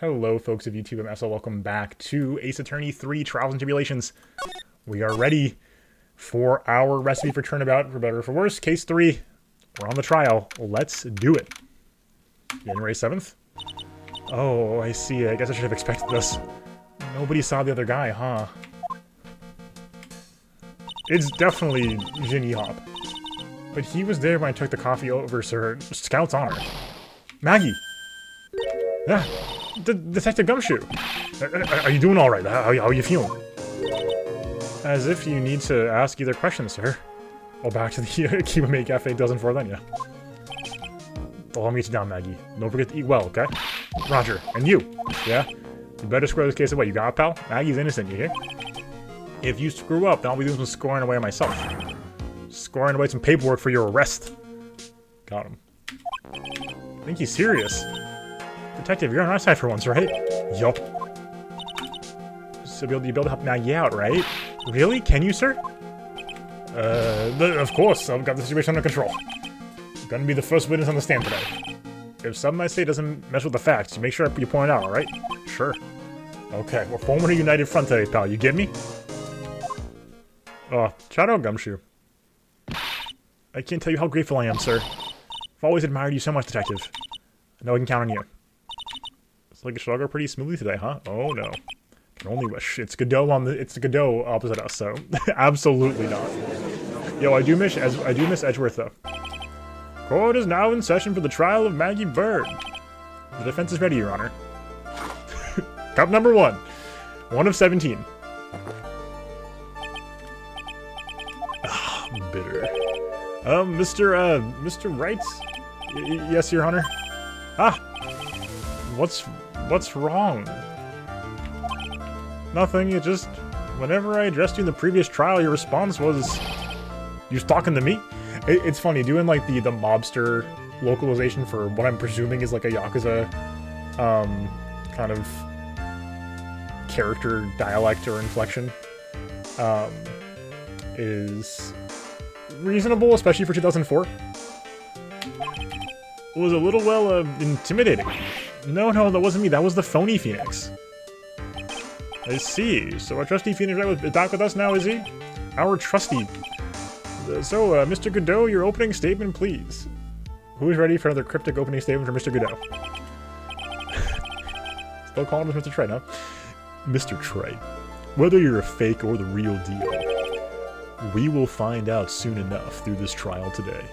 Hello, folks of YouTube and MSL. Welcome back to Ace Attorney 3 Trials and Tribulations. We are ready for our recipe for turnabout, for better or for worse. Case 3. We're on the trial. Let's do it. January 7th? Oh, I see. I guess I should have expected this. Nobody saw the other guy, huh? It's definitely Ginny Hop. But he was there when I took the coffee over, sir. Scout's honor. Maggie! Yeah. Detective Gumshoe, are you doing all right? How are you feeling? As if you need to ask either question, sir. Oh, back to the Cuba Mate Cafe 2004 then, yeah. I'll meet you down, Maggie. Don't forget to eat well, okay? Roger. And you, yeah? You better square this case away. You got it, pal? Maggie's innocent, you hear? If you screw up, then I'll be doing some scoring away myself. Scoring away some paperwork for your arrest. Got him. I think he's serious. Detective, you're on our side for once, right? Yup. So you'll be able to help Maggie out, right? Really? Can you, sir? Of course. I've got the situation under control. I'm gonna be the first witness on the stand today. If something I say doesn't mess with the facts, you make sure you point it out, alright? Sure. Okay, we're forming a united front today, pal. You get me? Oh, shout out Gumshoe. I can't tell you how grateful I am, sir. I've always admired you so much, Detective. I know I can count on you. Like it should all go pretty smoothly today, huh? Oh no. Can only wish. It's Godot it's the Godot opposite us, so absolutely not. Yo, I do miss Edgeworth though. Court is now in session for the trial of Maggie Bird. The defense is ready, Your Honor. Cup number 1. 1 of 17. Ah, bitter. Mr. Wright? Yes, Your Honor. Ah! What's wrong? Nothing, it just... Whenever I addressed you in the previous trial, your response was... You was talking to me? It's funny, doing like the mobster localization for what I'm presuming is like a Yakuza kind of character dialect or inflection is reasonable, especially for 2004. It was a little, well, intimidating. No, that wasn't me. That was the phony Phoenix. I see. So our trusty Phoenix is back with us now, is he? Our trusty. So, Mr. Godot, your opening statement, please. Who is ready for another cryptic opening statement from Mr. Godot? Still calling him Mr. Trite, huh? Mr. Trite, whether you're a fake or the real deal, we will find out soon enough through this trial today.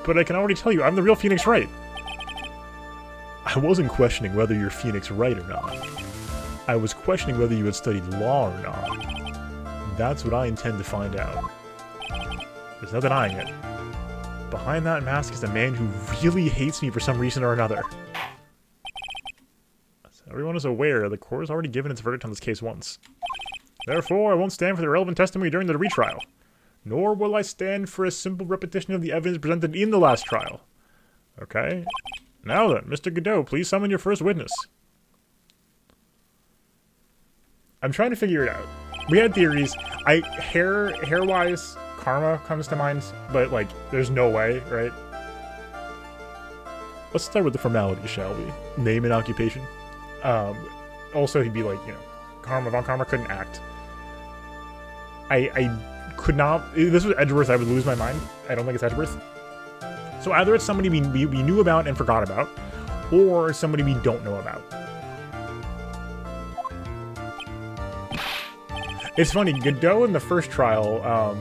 But I can already tell you, I'm the real Phoenix Wright. I wasn't questioning whether you're Phoenix Wright or not. I was questioning whether you had studied law or not. That's what I intend to find out. There's no denying it. Behind that mask is a man who really hates me for some reason or another. As everyone is aware, the court has already given its verdict on this case once. Therefore, I won't stand for the relevant testimony during the retrial. Nor will I stand for a simple repetition of the evidence presented in the last trial. Okay? Now then, Mr. Godot, please summon your first witness. I'm trying to figure it out. We had theories. Hair-wise, Karma comes to mind, but, like, there's no way, right? Let's start with the formality, shall we? Name and occupation. Also, he'd be like, you know, Von Karma couldn't act. I could not... If this was Edgeworth, I would lose my mind. I don't think it's Edgeworth. So either it's somebody we knew about and forgot about, or somebody we don't know about. It's funny, Godot in the first trial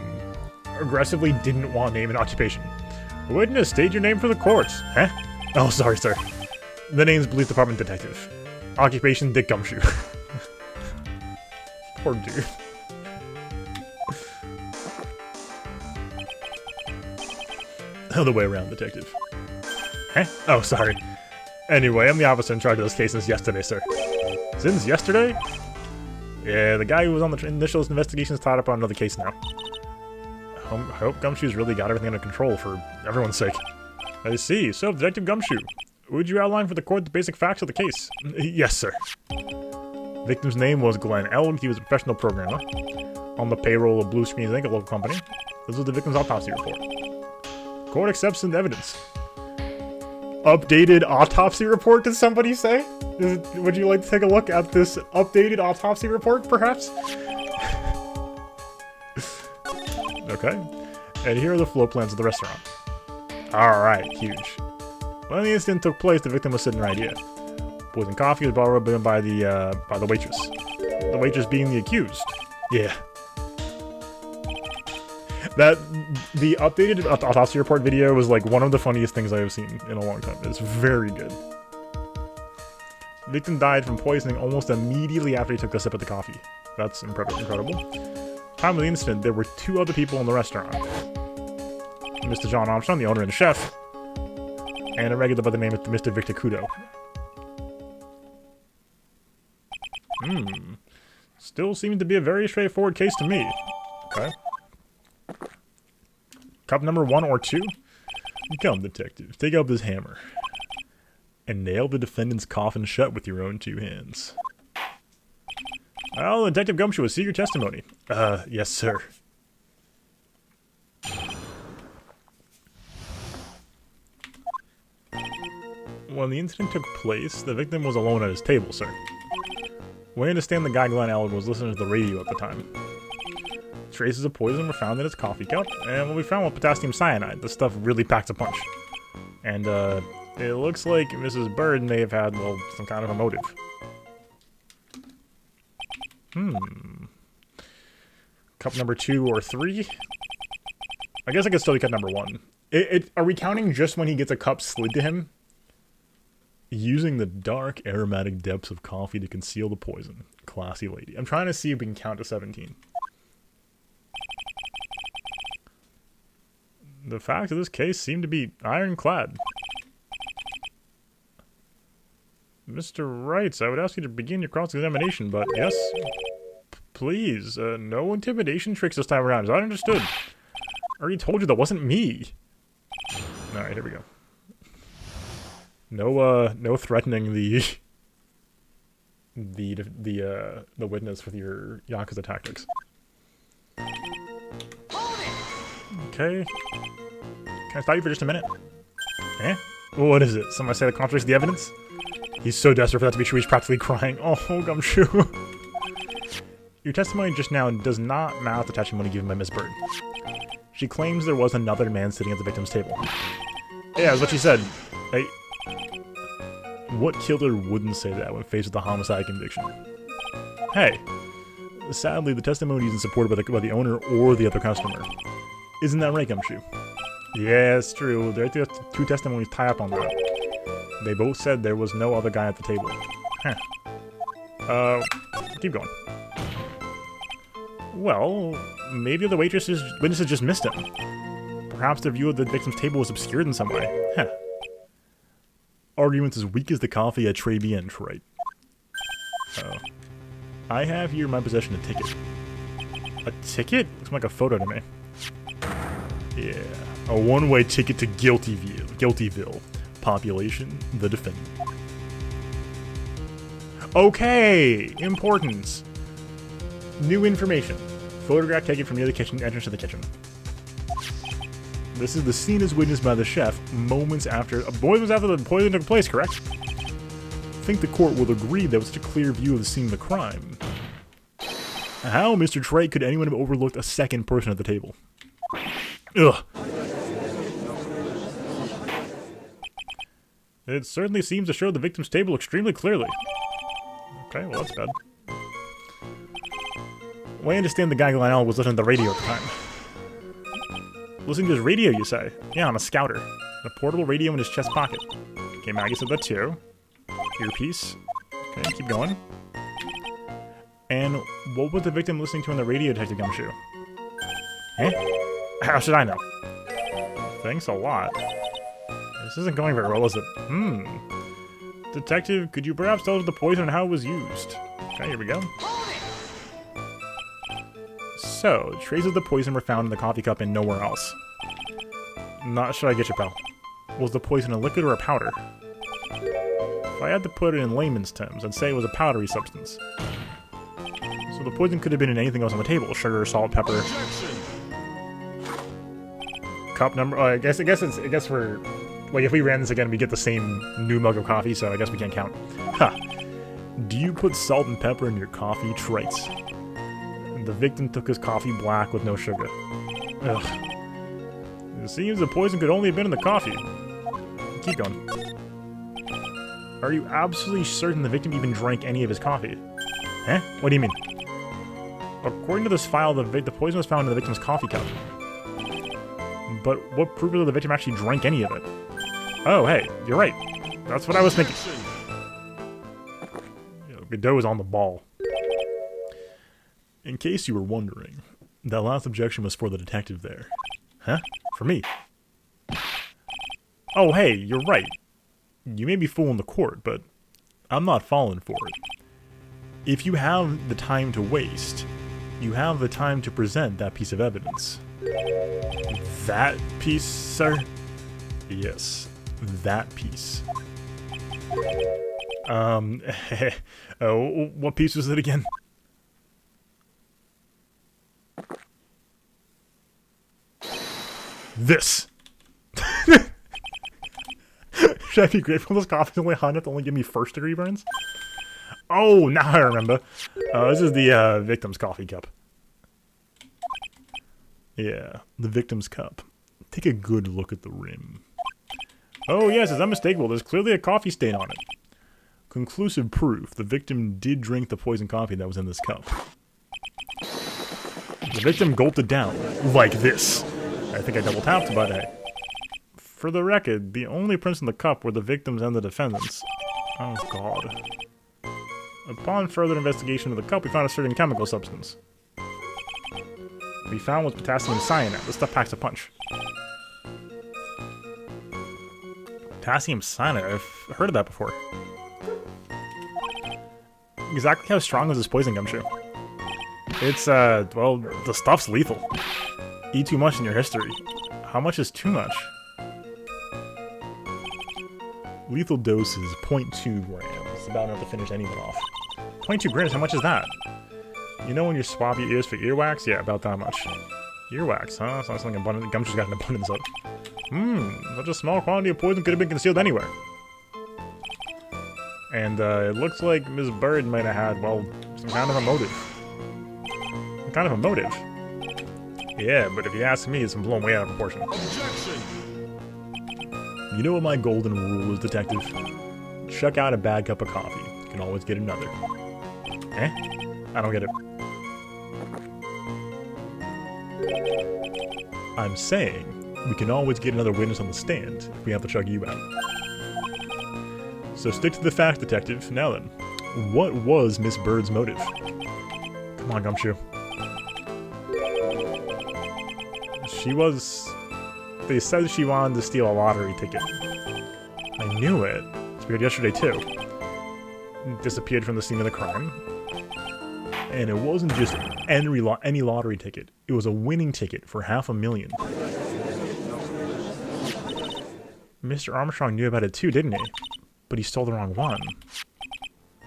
aggressively didn't want name and occupation. Witness, state your name for the courts. Huh? Oh, sorry, sir. The name's Police Department Detective. Occupation, Dick Gumshoe. Poor dude. Other way around, Detective. Huh? Oh, sorry. Anyway, I'm the officer in charge of this case since yesterday, sir. Since yesterday? Yeah, the guy who was on the initial investigation is tied up on another case now. I hope Gumshoe's really got everything under control for everyone's sake. I see. So, Detective Gumshoe, would you outline for the court the basic facts of the case? Yes, sir. Victim's name was Glenn L. He was a professional programmer on the payroll of Blue Screen Inc., a local company. This was the victim's autopsy report. Court accepts the evidence. updated autopsy report, did somebody say? Would you like to take a look at this updated autopsy report, perhaps? Okay. And here are the floor plans of the restaurant. Alright, huge. When the incident took place, the victim was sitting right here. Poison coffee was brought up by the waitress. The waitress being the accused. Yeah. The updated autopsy report video was like one of the funniest things I have seen in a long time. It's very good. The victim died from poisoning almost immediately after he took a sip of the coffee. That's incredible. Time of the incident, there were 2 other people in the restaurant. Mr. John Armstrong, the owner and the chef, and a regular by the name of Mr. Victor Kudo. Still seems to be a very straightforward case to me. Okay. Cup number 1 or 2? Come, detective, take up this hammer. And nail the defendant's coffin shut with your own 2 hands. Well, Detective Gumshoe, see your testimony. Yes, sir. When the incident took place, the victim was alone at his table, sir. We understand the guy Glenn Allen was listening to the radio at the time. Traces of poison were found in his coffee cup, and what we found was potassium cyanide. The stuff really packs a punch. And, it looks like Mrs. Bird may have had, well, some kind of a motive. Cup number 2 or 3? I guess I could still be cup number 1. Are we counting just when he gets a cup slid to him? Using the dark, aromatic depths of coffee to conceal the poison. Classy lady. I'm trying to see if we can count to 17. The facts of this case seem to be ironclad. Mr. Wrights, I would ask you to begin your cross-examination, but yes, please, no intimidation tricks this time around, as I understood. I already told you that wasn't me. Alright, here we go. No threatening the witness with your Yakuza tactics. Okay. Can I stop you for just a minute? Eh? What is it? Somebody say that contradicts the evidence? He's so desperate for that to be true, he's practically crying. Oh, Gumshoe. Your testimony just now does not match the testimony given by Miss Bird. She claims there was another man sitting at the victim's table. Yeah, that's what she said. Hey, what killer wouldn't say that when faced with a homicide conviction? Hey, sadly, the testimony isn't supported by the owner or the other customer. Isn't that right, Gumshoe? Yeah, it's true. There are 2 testimonies tie up on that. They both said there was no other guy at the table. Huh. Keep going. Well, maybe the witnesses just missed him. Perhaps their view of the victim's table was obscured in some way. Huh. Arguments as weak as the coffee at Tribulations, right? I have here in my possession a ticket. A ticket? Looks like a photo to me. Yeah. A one-way ticket to Guiltyville. Population, the defendant. Okay! Importance. New information. Photograph taken from near the kitchen, entrance to the kitchen. This is the scene as witnessed by the chef moments after the poison took place, correct? I think the court will agree that was such a clear view of the scene of the crime. How, Mr. Trey, could anyone have overlooked a second person at the table? Ugh. It certainly seems to show the victim's table extremely clearly. Okay, well that's bad. Well, I understand the guy Glenn Allen was listening to the radio at the time. Listening to his radio, you say? Yeah, on a scouter. A portable radio in his chest pocket. Okay, Maggie said that too. Earpiece. Okay, keep going. And what was the victim listening to on the radio, Detective Gumshoe? Eh? How should I know? Thanks a lot. This isn't going very well, is it? Detective, could you perhaps tell us the poison and how it was used? Okay, here we go. So, traces of the poison were found in the coffee cup and nowhere else. Not sure I get you, pal. Was the poison a liquid or a powder? If I had to put it in layman's terms, I'd say it was a powdery substance. So the poison could have been in anything else on the table. Sugar, salt, pepper. Cup number... I guess we're... Like, if we ran this again, we get the same new mug of coffee, so I guess we can't count. Ha! Do you put salt and pepper in your coffee? Traits. The victim took his coffee black with no sugar. Ugh. It seems the poison could only have been in the coffee. Keep going. Are you absolutely certain the victim even drank any of his coffee? Huh? What do you mean? According to this file, the poison was found in the victim's coffee cup. But what proof that the victim actually drank any of it? Oh, hey, you're right. That's what I was thinking. Godot is on the ball. In case you were wondering, that last objection was for the detective there. Huh? For me? Oh, hey, you're right. You may be fooling the court, but I'm not falling for it. If you have the time to waste, you have the time to present that piece of evidence. That piece, sir? Yes, that piece. What piece was it again? This! Should I be grateful this coffee's only hot enough to only give me first degree burns? Oh, now I remember. This is the victim's coffee cup. Yeah, the victim's cup. Take a good look at the rim. Oh yes, it's unmistakable. There's clearly a coffee stain on it. Conclusive proof. The victim did drink the poisoned coffee that was in this cup. The victim gulped it down. Like this. I think I double tapped, but hey. For the record, the only prints in the cup were the victims and the defendants. Oh god. Upon further investigation of the cup, we found a certain chemical substance. We found was potassium cyanide. This stuff packs a punch. Potassium cyanide? I've heard of that before. Exactly how strong was this poison gumshoe? It's, well, the stuff's lethal. Eat too much in your history. How much is too much? Lethal dose is 0.2 grams. About enough to finish anyone off. 0.2 grams, how much is that? You know when you swab your ears for earwax? Yeah, about that much. Earwax, huh? Sounds like abundant. Gumshoe's got an abundance of. Such a small quantity of poison could have been concealed anywhere. And, it looks like Ms. Bird might have had, well, some kind of a motive. Some kind of a motive. Yeah, but if you ask me, it's blown way out of proportion. Objection! You know what my golden rule is, detective? Chuck out a bad cup of coffee. You can always get another. Eh? I don't get it. I'm saying, we can always get another witness on the stand if we have to chug you out. So stick to the fact, detective. Now then, what was Miss Bird's motive? Come on, Gumshoe. She was... They said she wanted to steal a lottery ticket. I knew it. It's weird yesterday, too. Disappeared from the scene of the crime. And it wasn't just any lottery ticket. It was a winning ticket for $500,000. Mr. Armstrong knew about it too, didn't he? But he stole the wrong one.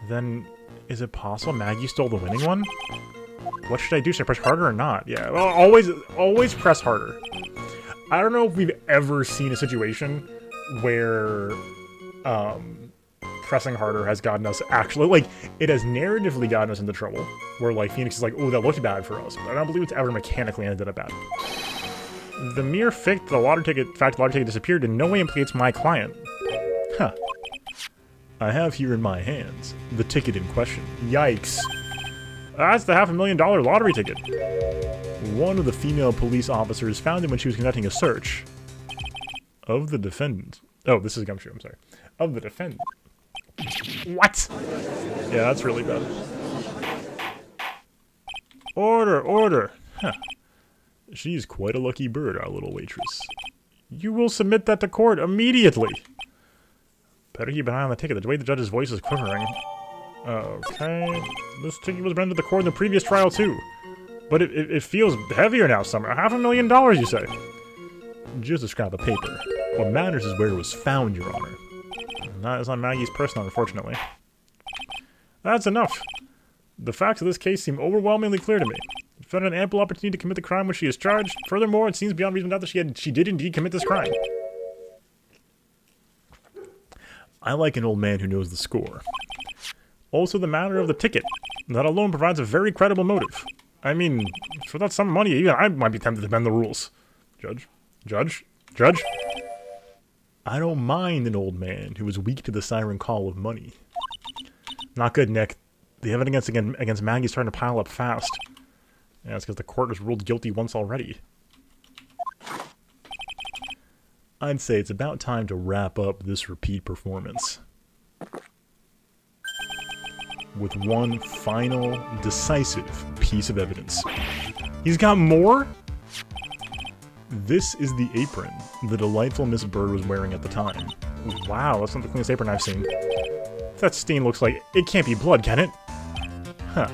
Then, is it possible Maggie stole the winning one? What should I do? Should I press harder or not? Yeah, well, always press harder. I don't know if we've ever seen a situation where, pressing harder has gotten us actually, like, it has narratively gotten us into trouble. Where, like, Phoenix is like, oh, that looked bad for us. But I don't believe it's ever mechanically ended up bad. The mere fact the lottery ticket disappeared in no way implicates my client. Huh. I have here in my hands the ticket in question. Yikes. That's the $500,000 lottery ticket. One of the female police officers found it when she was conducting a search of the defendant. Oh, this is Gumshoe, I'm sorry. Of the defendant. What? Yeah, that's really bad. Order, order. Huh. She's quite a lucky bird, our little waitress. You will submit that to court immediately. Better keep an eye on the ticket. The way the judge's voice is quivering. Okay. This ticket was rendered to the court in the previous trial, too. But it feels heavier now, Summer. $500,000, you say? Just a scrap of paper. What matters is where it was found, Your Honor. And that is on Maggie's person, unfortunately. That's enough. The facts of this case seem overwhelmingly clear to me. You found an ample opportunity to commit the crime which she is charged. Furthermore, it seems beyond reasonable doubt that she did indeed commit this crime. I like an old man who knows the score. Also, the matter of the ticket. That alone provides a very credible motive. I mean, for that sum of money, even I might be tempted to bend the rules. Judge? Judge? Judge? I don't mind an old man who is weak to the siren call of money. Not good, Nick. The evidence against Maggie's starting to pile up fast. Yeah, it's because the court was ruled guilty once already. I'd say it's about time to wrap up this repeat performance with one final, decisive piece of evidence. He's got more? This is the apron the delightful Miss Bird was wearing at the time. Wow, that's not the cleanest apron I've seen. That stain looks like it can't be blood, can it? Huh.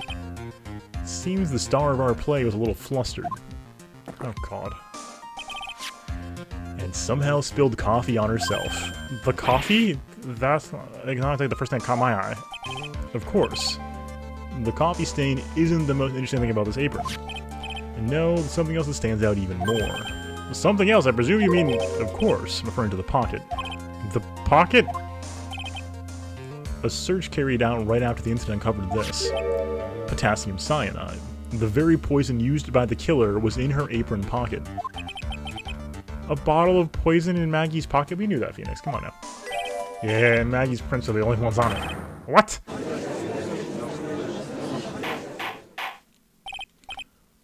Seems the star of our play was a little flustered. Oh god. And somehow spilled coffee on herself. The coffee? That's not exactly the first thing that caught my eye. Of course. The coffee stain isn't the most interesting thing about this apron. And no, there's something else that stands out even more. Something else, I presume you mean, of course, referring to the pocket. The pocket? A search carried out right after the incident uncovered this. Potassium cyanide. The very poison used by the killer was in her apron pocket. A bottle of poison in Maggie's pocket? We knew that, Phoenix. Come on now. Yeah, and Maggie's prints are the only ones on it. What?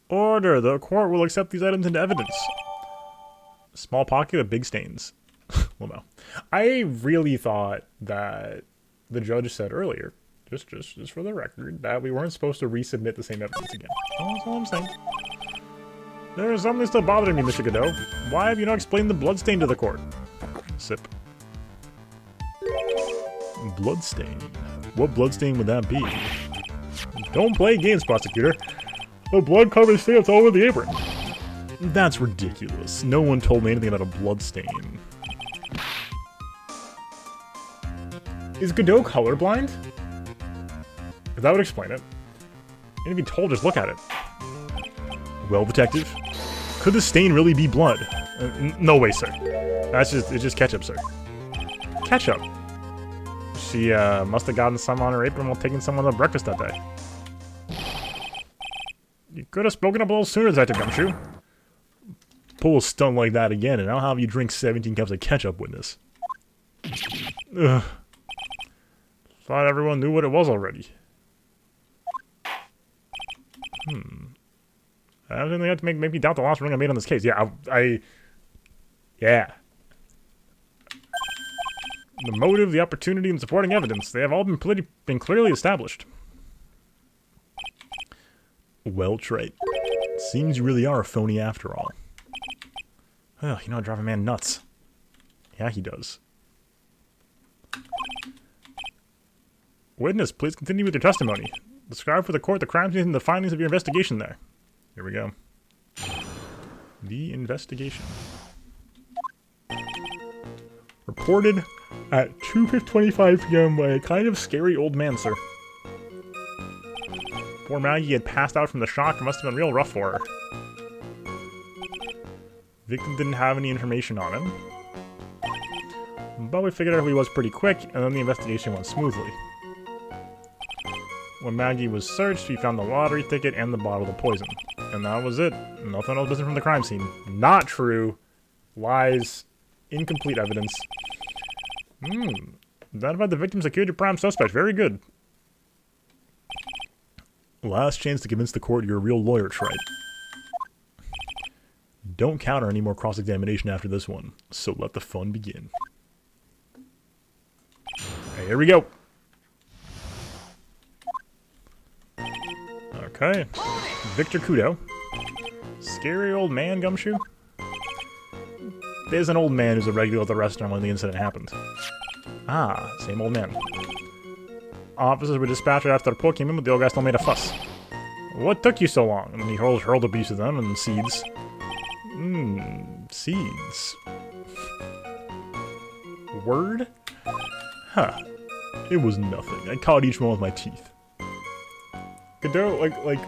Order! The court will accept these items into evidence. Small pocket of big stains. Well, no. I really thought that the judge said earlier, just for the record, that we weren't supposed to resubmit the same evidence again. That's all I'm saying. There is something still bothering me, Mr. Godot. Why have you not explained the bloodstain to the court? Sip. Bloodstain? What bloodstain would that be? Don't play games, prosecutor. The blood-covered stains all over the apron. That's ridiculous. No one told me anything about a bloodstain. Is Godot colorblind? If that would explain it. And if you told, just look at it. Well, detective, could the stain really be blood? No way, sir. It's just ketchup, sir. Ketchup. She must have gotten some on her apron while taking someone to breakfast that day. You could have spoken up a little sooner, Detective Gumshoe. Pull a stunt like that again, and I'll have you drink 17 cups of ketchup, witness. Ugh. Thought everyone knew what it was already. I don't think they have to make me doubt the last ruling I made on this case. Yeah, yeah. The motive, the opportunity, and supporting evidence, they have all been clearly established. Well, Trite. Seems you really are a phony after all. Ugh, you know how to drive a man nuts. Yeah, he does. Witness, please continue with your testimony. Describe for the court the crime scene and the findings of your investigation there. Here we go. The investigation. Reported at 2:25 p.m. by a kind of scary old man, sir. Poor Maggie had passed out from the shock. It must have been real rough for her. Victim didn't have any information on him. But we figured out who he was pretty quick, and then the investigation went smoothly. When Maggie was searched, we found the lottery ticket and the bottle of poison. And that was it. Nothing else missing from the crime scene. Not true. Lies. Incomplete evidence. Identified the victim, secured your prime suspect. Very good. Last chance to convince the court you're a real lawyer, Trite. Don't counter any more cross-examination after this one, so let the fun begin. Okay, here we go. Okay. Victor Kudo. Scary old man, Gumshoe? There's an old man who's a regular at the restaurant when the incident happened. Ah, same old man. Officers were dispatched after the report came in, but the old guy still made a fuss. What took you so long? And he hurled abuse at them and seeds. Seeds. Word? Huh. It was nothing. I caught each one with my teeth. Godot, like,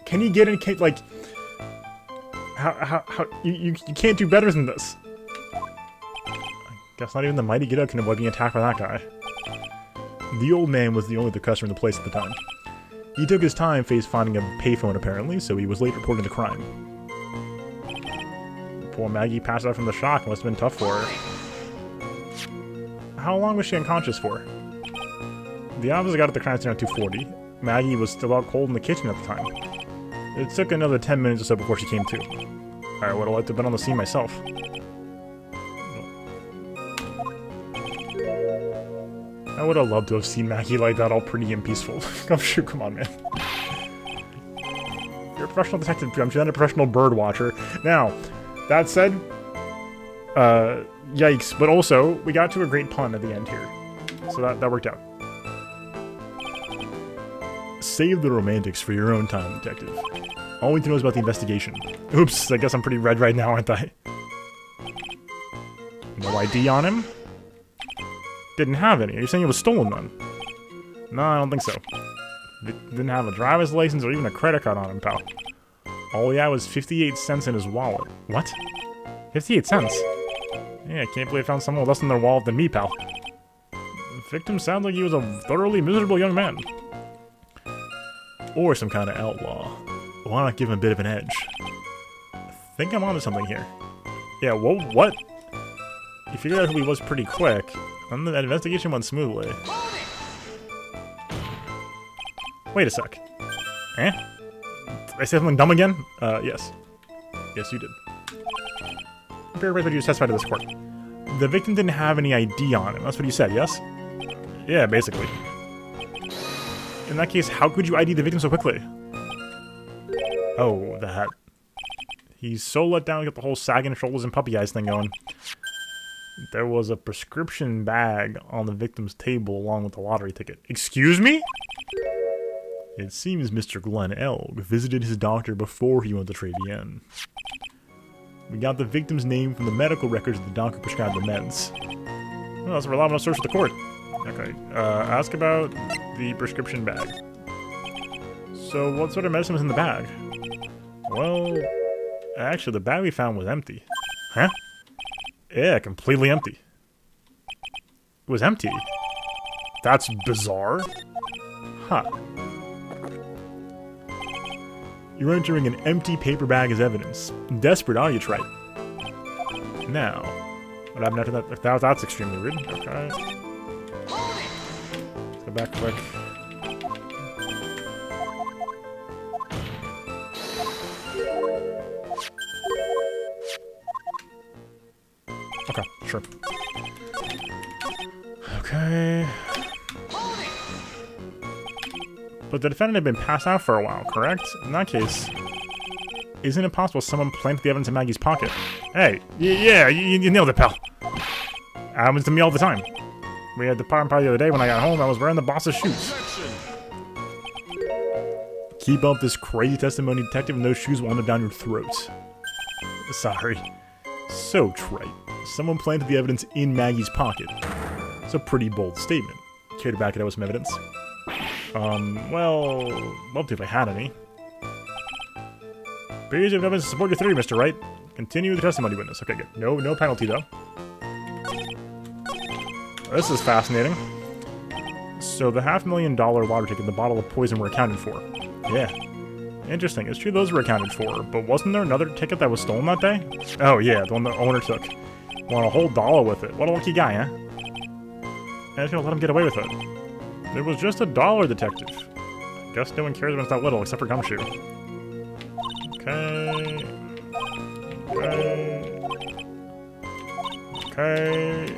can you get in, like, how, you can't do better than this. Guess not even the mighty Godot can avoid being attacked by that guy. The old man was the only other customer in the place at the time. He took his time finding a payphone apparently, so he was late reporting the crime. Poor Maggie passed out from the shock. Must have been tough for her. How long was she unconscious for? The officer got at the crime scene at 2:40. Maggie was still out cold in the kitchen at the time. It took another 10 minutes or so before she came to. I would have liked to have been on the scene myself. I would have loved to have seen Maggie like that, all pretty and peaceful. Gumshoe, come on, man. You're a professional detective, Gumshoe, and a professional bird watcher. Now, that said, yikes. But also, we got to a great pun at the end here. So that worked out. Save the romantics for your own time, detective. All we need to know is about the investigation. Oops, I guess I'm pretty red right now, aren't I? No ID on him? Didn't have any. Are you saying it was stolen then? No, I don't think so. Didn't have a driver's license or even a credit card on him, pal. All he had was 58 cents in his wallet. What? 58 cents? Yeah, I can't believe I found someone with less in their wallet than me, pal. The victim sounded like he was a thoroughly miserable young man. Or some kind of outlaw. Why not give him a bit of an edge? I think I'm onto something here. Yeah, what? You figured out who he was pretty quick, and the investigation went smoothly. Wait a sec. Eh? Did I say something dumb again? Yes. Yes, you did. Paraphrase what you just testified to this court. The victim didn't have any ID on him. That's what you said, yes? Yeah, basically. In that case, how could you ID the victim so quickly? Oh, that. He's so let down, got the whole sagging shoulders and puppy eyes thing going. There was a prescription bag on the victim's table along with the lottery ticket. Excuse me? It seems Mr. Glenn Elg visited his doctor before he went to Tribulations. We got the victim's name from the medical records of the doctor prescribed the meds. Well, that's a reliable source for the court. Okay, ask about the prescription bag. So, what sort of medicine was in the bag? Well, actually, the bag we found was empty. Huh? Yeah, completely empty. It was empty? That's bizarre. Huh. You're entering an empty paper bag as evidence. Desperate, are you, Trite? Now, what happened after that? That's extremely rude. Okay. Let's go back quick. Okay, sure. Okay. But the defendant had been passed out for a while, correct? In that case, isn't it possible someone planted the evidence in Maggie's pocket? Hey, yeah, you nailed it, pal. Happens to me all the time. We had the party the other day when I got home. I was wearing the boss's shoes. Keep up this crazy testimony, detective, and those shoes will end down your throat. Sorry. So trite. Someone planted the evidence in Maggie's pocket. It's a pretty bold statement. Care to back it up with some evidence? Well, love to if I had any. Periods of evidence to support your theory, Mr. Wright. Continue the testimony, witness. Okay, good. No penalty, though. This is fascinating. So the $500,000 lottery ticket and the bottle of poison were accounted for. Yeah. Interesting. It's true those were accounted for, but wasn't there another ticket that was stolen that day? Oh, yeah, the one the owner took. Want a whole dollar with it. What a lucky guy, huh? And he's gonna let him get away with it. It was just $1, detective. I guess no one cares when it's that little, except for Gumshoe. Okay. Okay.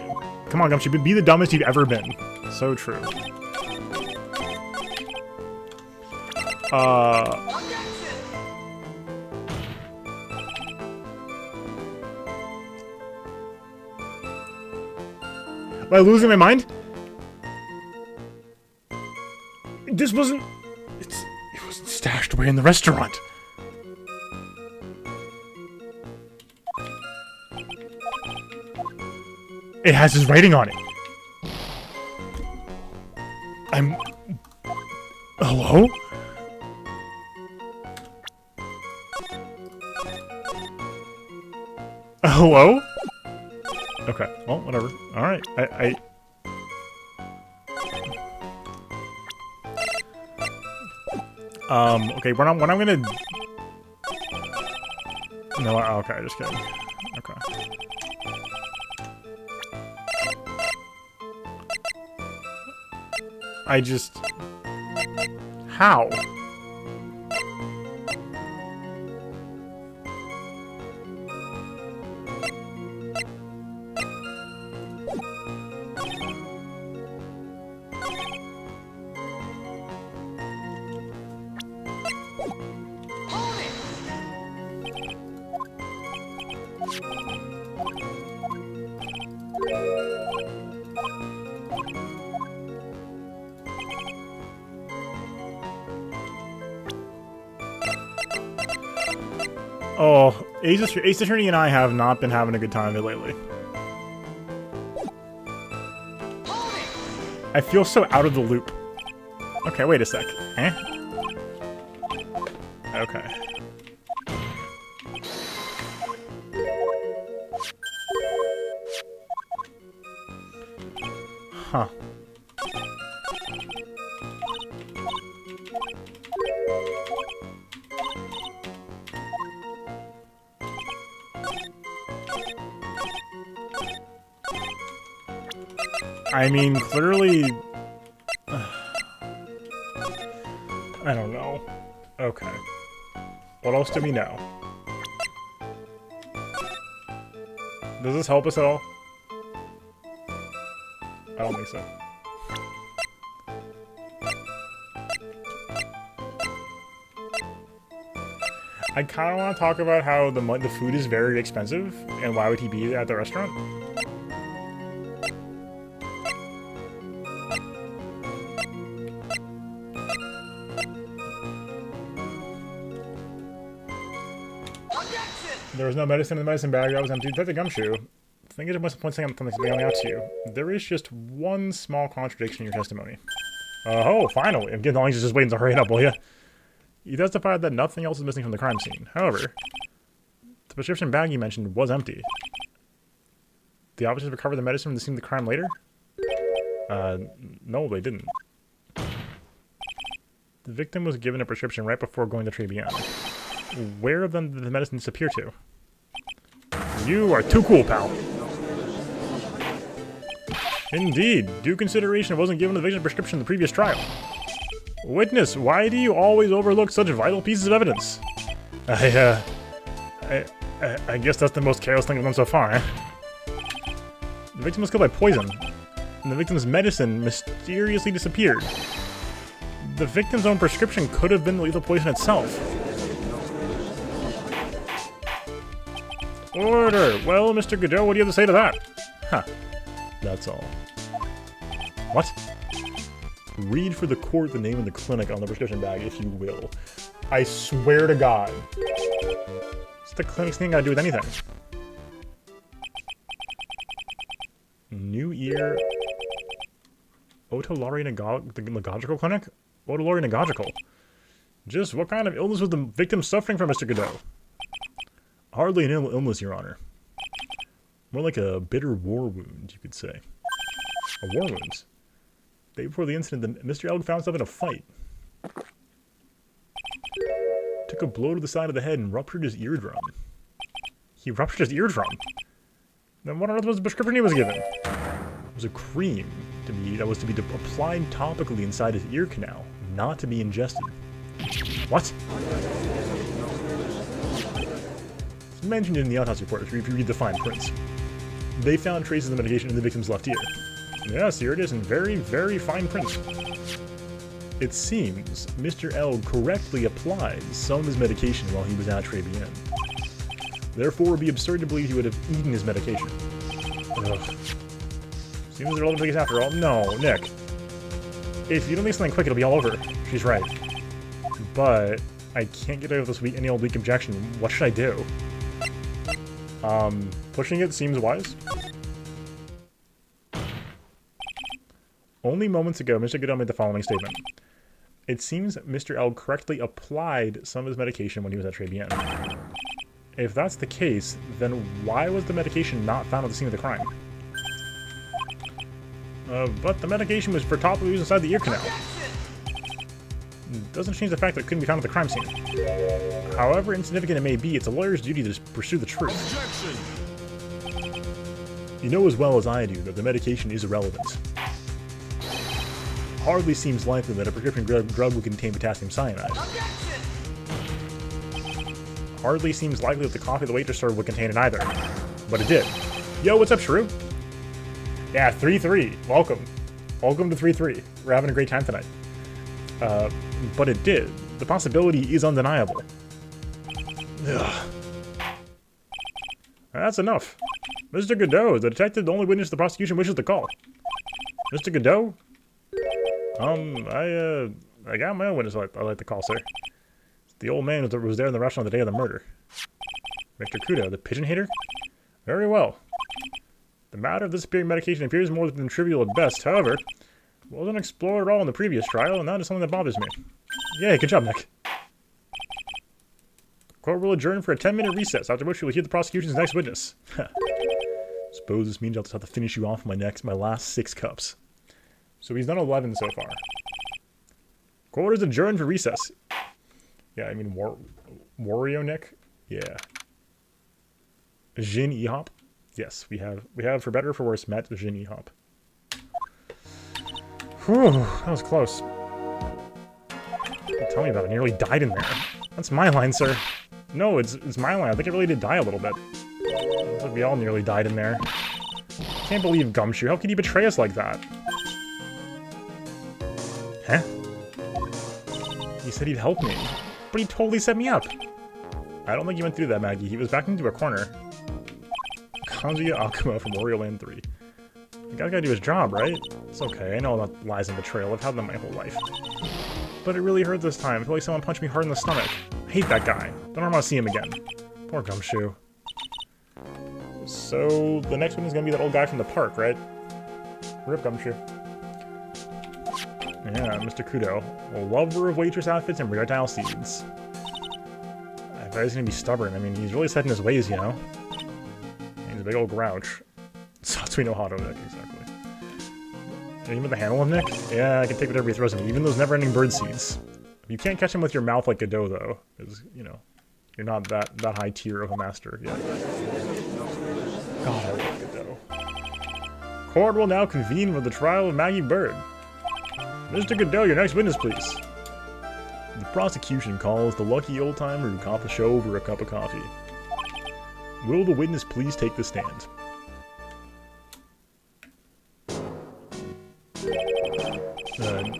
Come on, Gumshoe, be the dumbest you've ever been. So true. Am I losing my mind? This wasn't... It was stashed away in the restaurant. It has his writing on it. Hello? Hello? Okay. Well, whatever. Alright, okay, what I'm gonna... No, okay, just kidding. Okay. I just... How? Oh, Ace Attorney and I have not been having a good time of it lately. I feel so out of the loop. Okay, wait a sec. Eh? Okay. Huh. I mean, clearly... I don't know. Okay. What else do we know? Does this help us at all? I don't think so. I kind of want to talk about how the food is very expensive, and why would he be at the restaurant? There was no medicine in the medicine bag. That was empty. That's a gumshoe. I think it must point something out to you. There is just one small contradiction in your testimony. Oh, finally. I'm getting just waiting to hurry it up, will you? You testified that nothing else is missing from the crime scene. However, the prescription bag you mentioned was empty. The officers recovered the medicine from the scene of the crime later? No, they didn't. The victim was given a prescription right before going to Tribulations. Where then did the medicine disappear to? You are too cool, pal. Indeed, due consideration wasn't given the victim's prescription in the previous trial. Witness, why do you always overlook such vital pieces of evidence? I guess that's the most careless thing I've done so far, eh? The victim was killed by poison, and the victim's medicine mysteriously disappeared. The victim's own prescription could have been the lethal poison itself. Order! Well, Mr. Godot, what do you have to say to that? Huh. That's all. What? Read for the court the name of the clinic on the prescription bag, if you will. I swear to God. What's the clinic's thing got to do with anything? New Ear... Otolaryngological clinic? Otolaryngological. Just what kind of illness was the victim suffering from, Mr. Godot? Hardly an illness, Your Honor. More like a bitter war wound, you could say. A war wound? The day before the incident, Mr. Elg found himself in a fight. Took a blow to the side of the head and ruptured his eardrum. He ruptured his eardrum? Then what on earth was the prescription he was given? It was a cream that was to be applied topically inside his ear canal, not to be ingested. What? It's mentioned in the autopsy report if you read the fine print. They found traces of the medication in the victim's left ear. Yes, here it is in very, very fine print. It seems Mr. L correctly applied some of his medication while he was at Tribulations. Therefore, it would be absurd to believe he would have eaten his medication. Ugh. Seems they're all the biggest after all. No, Nick. If you don't make something quick, it'll be all over. She's right. But I can't get out of this any old weak objection. What should I do? Pushing it seems wise. Only moments ago, Mr. Godot made the following statement. It seems Mr. L correctly applied some of his medication when he was at Tribulations. If that's the case, then why was the medication not found at the scene of the crime? But the medication was for top use inside the ear canal. Doesn't change the fact that it couldn't be found at the crime scene. However insignificant it may be, it's a lawyer's duty to pursue the truth. Objection. You know as well as I do that the medication is irrelevant. Hardly seems likely that a prescription drug would contain potassium cyanide. Objection. Hardly seems likely that the coffee the waitress served would contain it either. But it did. Yo, what's up, Shrew? Yeah, 3-3. Welcome. Welcome to 3-3. We're having a great time tonight. But it did. The possibility is undeniable. Ugh. That's enough. Mr. Godot, the detective, the only witness the prosecution wishes to call. Mr. Godot? I got my own witness I'd like to call, sir. It's the old man who was there in the restaurant the day of the murder. Mr. Kudo, the pigeon hater? Very well. The matter of disappearing medication appears more than trivial at best, however, it wasn't explored at all in the previous trial, and that is something that bothers me. Yeah, good job, Nick. Court will adjourn for a 10-minute recess, after which we will hear the prosecution's next witness. Suppose this means I'll just have to finish you off with my last 6 cups. So he's done 11 so far. Court is adjourned for recess. Yeah, I mean, Wario Nick? Yeah. Jin E-Hop? Yes, we have for better or for worse met Jin E-Hop. Whew, that was close. Tell me about it. I nearly died in there. That's my line, sir. No, it's my line. I think I really did die a little bit. Looks like we all nearly died in there. Can't believe Gumshoe. How could he betray us like that? Huh? He said he'd help me, but he totally set me up. I don't think he went through that, Maggie. He was backed into a corner. Kazuya Akuma from Wario Land 3. The guy's gotta do his job, right? It's okay, I know about lies and betrayal. I've had them my whole life. But it really hurt this time. I feel like someone punched me hard in the stomach. I hate that guy. Don't ever want to see him again. Poor Gumshoe. So, the next one is gonna be that old guy from the park, right? Rip Gumshoe. Yeah, Mr. Kudo. A lover of waitress outfits and projectile seeds. I thought he was gonna be stubborn. I mean, he's really set in his ways, you know? He's a big old grouch. Satsuino Hado Nick, exactly. And even the handle of Nick? Yeah, I can take whatever he throws at me, even those never-ending bird seeds. You can't catch him with your mouth like Godot, though. Because, you know, you're not that high tier of a master yet. God, I love Godot. Court will now convene for the trial of Maggie Bird. Mr. Godot, your next witness, please. The prosecution calls the lucky old-timer who caught the show over a cup of coffee. Will the witness please take the stand?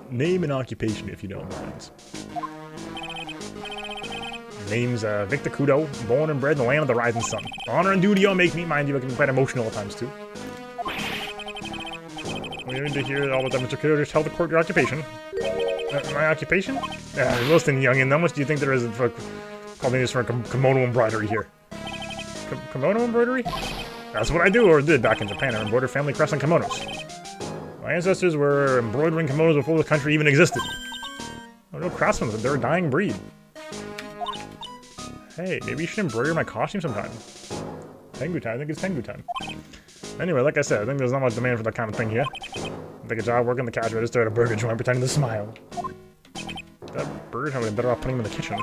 Name and occupation, if you don't mind. Name's Victor Kudo, born and bred in the land of the rising sun. Honor and duty all make me, mind you, I can be quite emotional at times too. We need to hear all about that, Mr. Kudo. Just tell the court your occupation. My occupation? Listen, youngin', how much do you think there is for calling this for kimono embroidery here? Kimono embroidery? That's what I do or did back in Japan. I embroidered family crests on kimonos. My ancestors were embroidering kimonos before the country even existed. Oh, no craftsmen, they're a dying breed. Hey, maybe you should embroider my costume sometime. Tengu time, I think it's Tengu time. Anyway, like I said, I think there's not much demand for that kind of thing here. I'll take a job working the cash register at a burger joint pretending to smile. That burger joint would be better off putting him in the kitchen.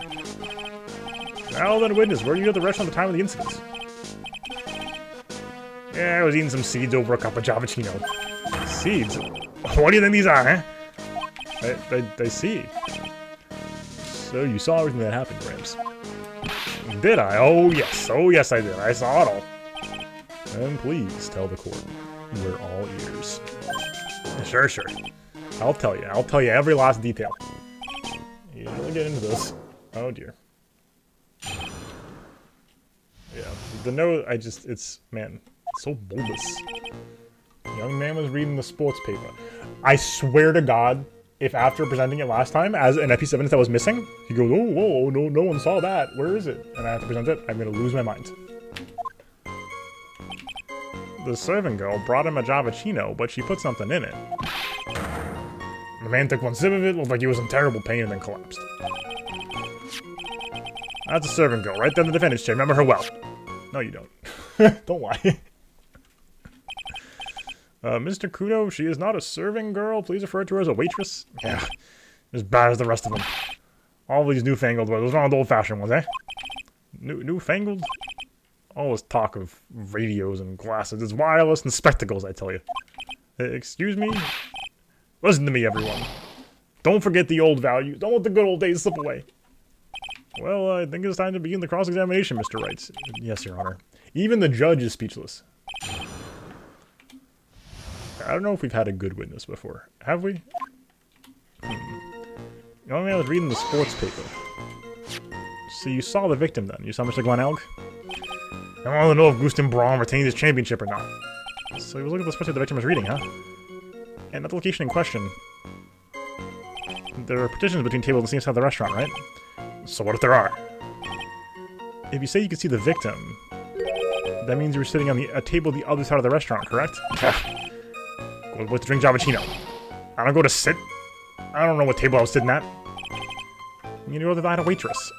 Now then, witness, where were you at the restaurant at the time of the incident? Yeah, I was eating some seeds over a cup of Javachino. Seeds? What do you think these are, huh? I see. So you saw everything that happened, Gramps. Did I? Oh yes I did. I saw it all. And please tell the court. We're all ears. Sure. I'll tell you every last detail. You don't really get into this. Oh dear. Yeah, the note, man, it's so bulbous. Young man was reading the sports paper. I swear to God, if after presenting it last time as an episode 7 that was missing, he goes, oh, whoa, no one saw that. Where is it? And I have to present it, I'm gonna lose my mind. The servant girl brought him a Javachino, but she put something in it. The man took one sip of it, looked like he was in terrible pain, and then collapsed. That's a servant girl, right there in the defendant's chair. Remember her well. No, you don't. Don't lie. Mr. Kudo, she is not a serving girl. Please refer to her as a waitress. Yeah, as bad as the rest of them. All these newfangled ones. Those aren't the old-fashioned ones, eh? Newfangled? All this talk of radios and glasses. It's wireless and spectacles, I tell you. Excuse me? Listen to me, everyone. Don't forget the old values. Don't let the good old days slip away. Well, I think it's time to begin the cross-examination, Mr. Wright. Yes, Your Honor. Even the judge is speechless. I don't know if we've had a good witness before. Have we? You know, I was reading the sports paper. So you saw the victim then? You saw Mr. Glenelg? I want to know if Gusten Braun retained his championship or not. So he was looking at the sports paper the victim was reading, huh? And at the location in question, there are partitions between tables on the same side of the restaurant, right? So what if there are? If you say you can see the victim, that means you were sitting on a table the other side of the restaurant, correct? Go with the drink Javachino. I don't go to sit. I don't know what table I was sitting at. You know that I had a waitress.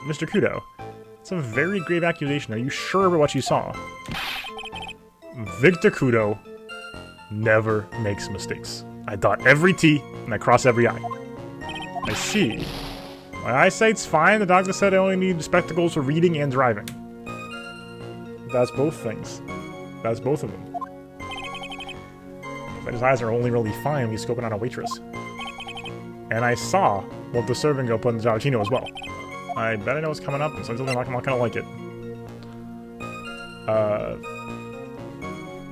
Mr. Kudo, it's a very grave accusation. Are you sure about what you saw? Victor Kudo never makes mistakes. I dot every T and I cross every I. I see. My eyesight's fine. The doctor said I only need spectacles for reading and driving. That's both things. That's both of them. But his eyes are only really fine when he's scoping on a waitress. And I saw what the serving girl put in the Javachino as well. I bet I know what's coming up, and so I'm not gonna like it.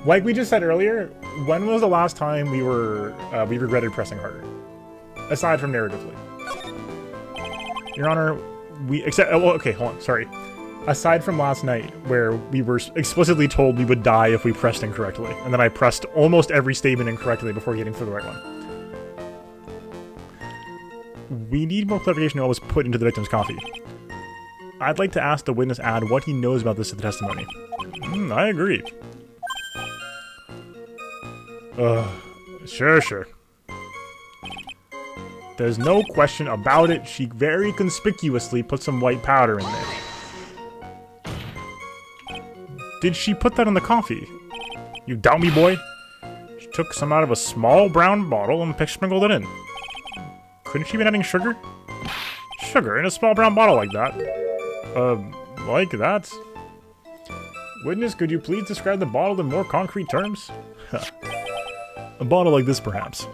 Like we just said earlier, when was the last time we regretted pressing harder? Aside from narratively. Your Honor, okay, hold on, sorry. Aside from last night, where we were explicitly told we would die if we pressed incorrectly, and then I pressed almost every statement incorrectly before getting for the right one. We need more clarification on what was put into the victim's coffee. I'd like to ask the witness Ad what he knows about this to the testimony. I agree. Sure. There's no question about it. She very conspicuously put some white powder in there. Did she put that in the coffee? You doubt me, boy? She took some out of a small brown bottle and sprinkled it in. Couldn't she be adding sugar? Sugar in a small brown bottle like that? Like that? Witness, could you please describe the bottle in more concrete terms? A bottle like this, perhaps.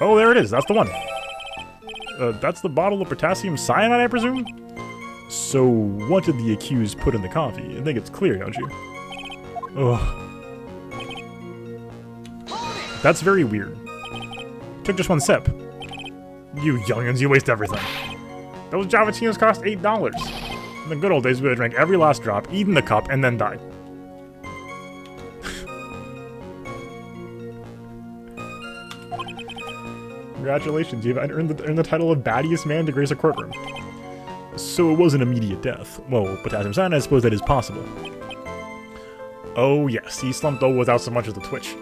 Oh, there it is. That's the one. That's the bottle of potassium cyanide, I presume? So, what did the accused put in the coffee? I think it's clear, don't you? Ugh. That's very weird. Took just one sip. You youngins, you waste everything. Those Javachinos cost $8. In the good old days, we would have drank every last drop, eaten the cup, and then died. Congratulations, you've earned the title of baddiest man to grace a courtroom. So it was an immediate death. Well, potassium cyanide, I suppose that is possible. Oh yes, he slumped over without so much as a twitch.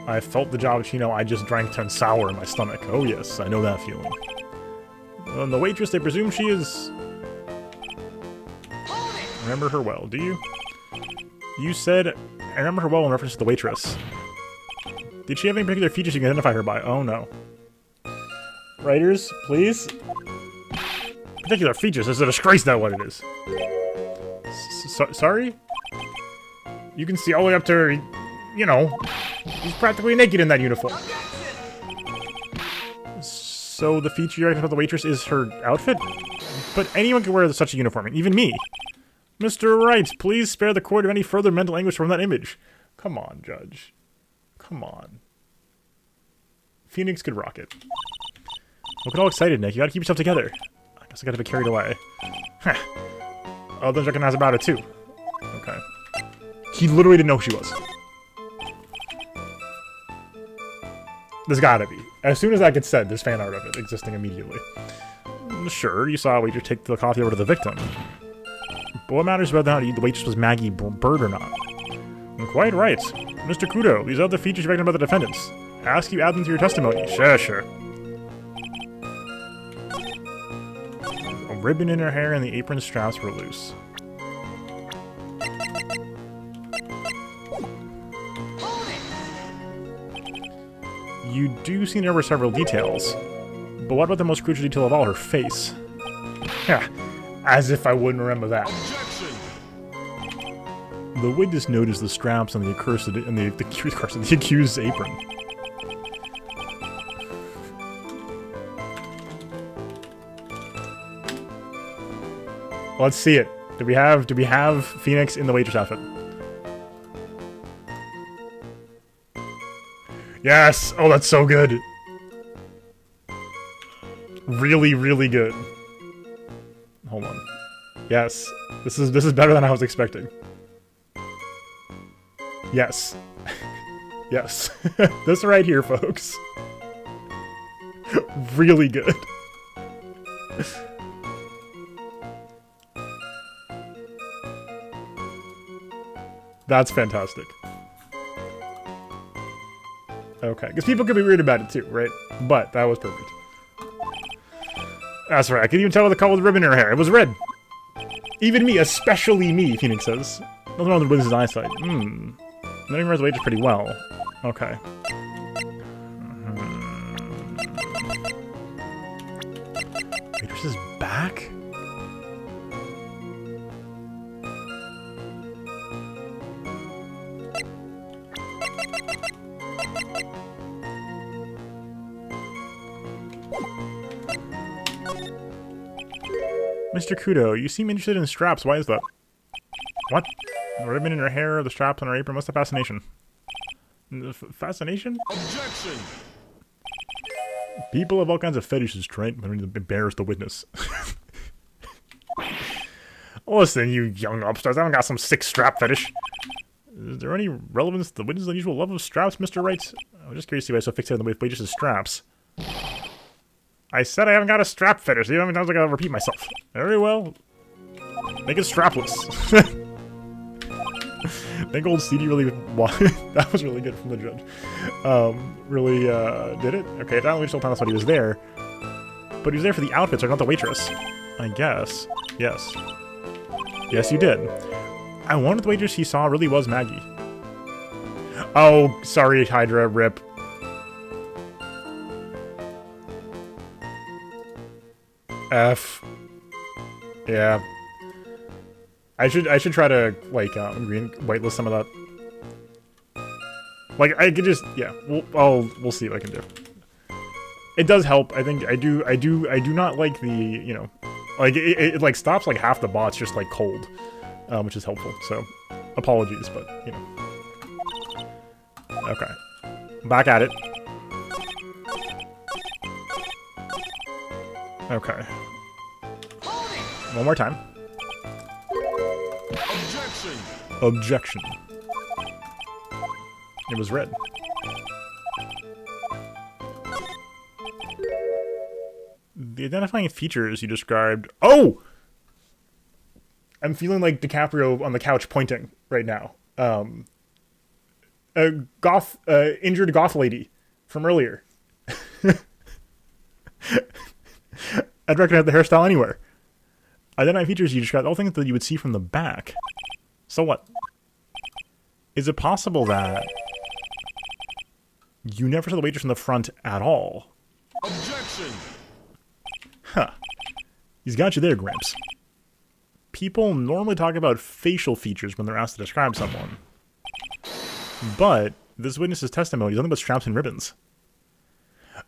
I felt the Javachino I just drank turn sour in my stomach. Oh yes, I know that feeling. The waitress, they presume she is... Remember her well, do you? You said, I remember her well in reference to the waitress. Did she have any particular features you can identify her by? Oh no. Writers, please? Particular features, it's a disgrace that what it is. Sorry? You can see all the way up to her, you know, he's practically naked in that uniform. So the feature you recognize about the waitress is her outfit? But anyone can wear such a uniform, even me. Mr. Wright, please spare the court of any further mental anguish from that image. Come on, Judge. Come on. Phoenix could rock it. Look at all excited, Nick. You gotta keep yourself together. I guess I gotta be carried away. Huh. Others recognize about it too. Okay. He literally didn't know who she was. There's gotta be. As soon as that gets said, there's fan art of it existing immediately. Sure, you saw a waitress take the coffee over to the victim. But what matters whether or not the waitress was Maggie Bird or not? Quite right. Mr. Kudo, these are the features you recognize about the defendants. Ask you add them to your testimony. Sure. A ribbon in her hair and the apron straps were loose. You do seem to remember several details. But what about the most crucial detail of all, her face? Yeah, as if I wouldn't remember that. Objection! The witness noticed the straps on the the accused's apron. Let's see it. Do we have Phoenix in the waitress outfit? Yes! Oh, that's so good. Really, really good. Hold on. Yes. This is better than I was expecting. Yes. Yes. This right here, folks. Really good. That's fantastic. Okay, because people could be weird about it too, right? But that was perfect. That's right, I can even tell with the color of the ribbon in her hair. It was red. Even me, especially me, Phoenix says. Nothing wrong with the witness's eyesight. Knowing the wages pretty well. Okay. Waitress is back? Mr. Kudo, you seem interested in straps. Why is that? What? The ribbon in her hair, the straps on her apron. What's the fascination? Fascination? Objection! People have all kinds of fetishes, Trent, but embarrass the witness. Listen, you young upstarts, I haven't got some sick strap fetish. Is there any relevance to the witness's unusual love of straps, Mr. Wright? I'm just curious to see why I'm so fixated on the waitress's straps. I said I haven't got a strap fetish. You know how many times I gotta repeat myself? Very well. Make it strapless. I think old CD really... that was really good from the judge. Really, did it? Okay, I don't still promise what he was there. But he was there for the outfits, or not the waitress. I guess. Yes. Yes, you did. I wonder if the waitress he saw really was Maggie. Oh, sorry, Hydra, rip. F. Yeah. I should try to, like, whitelist some of that. Like, I could just, yeah, we'll see what I can do. It does help. I think I do not like the, you know, like, it like, stops, like, half the bots just, like, cold, which is helpful, so, apologies, but, you know. Okay. Back at it. Okay. One more time. Objection! Objection. It was red. The identifying features you described... Oh! I'm feeling like DiCaprio on the couch pointing right now. Injured goth lady from earlier. I'd recognize the hairstyle anywhere. Identifying features you described, all things that you would see from the back. So what? Is it possible that you never saw the waitress from the front at all? Objection! Huh. He's got you there, Gramps. People normally talk about facial features when they're asked to describe someone. But this witness's testimony is nothing but straps and ribbons.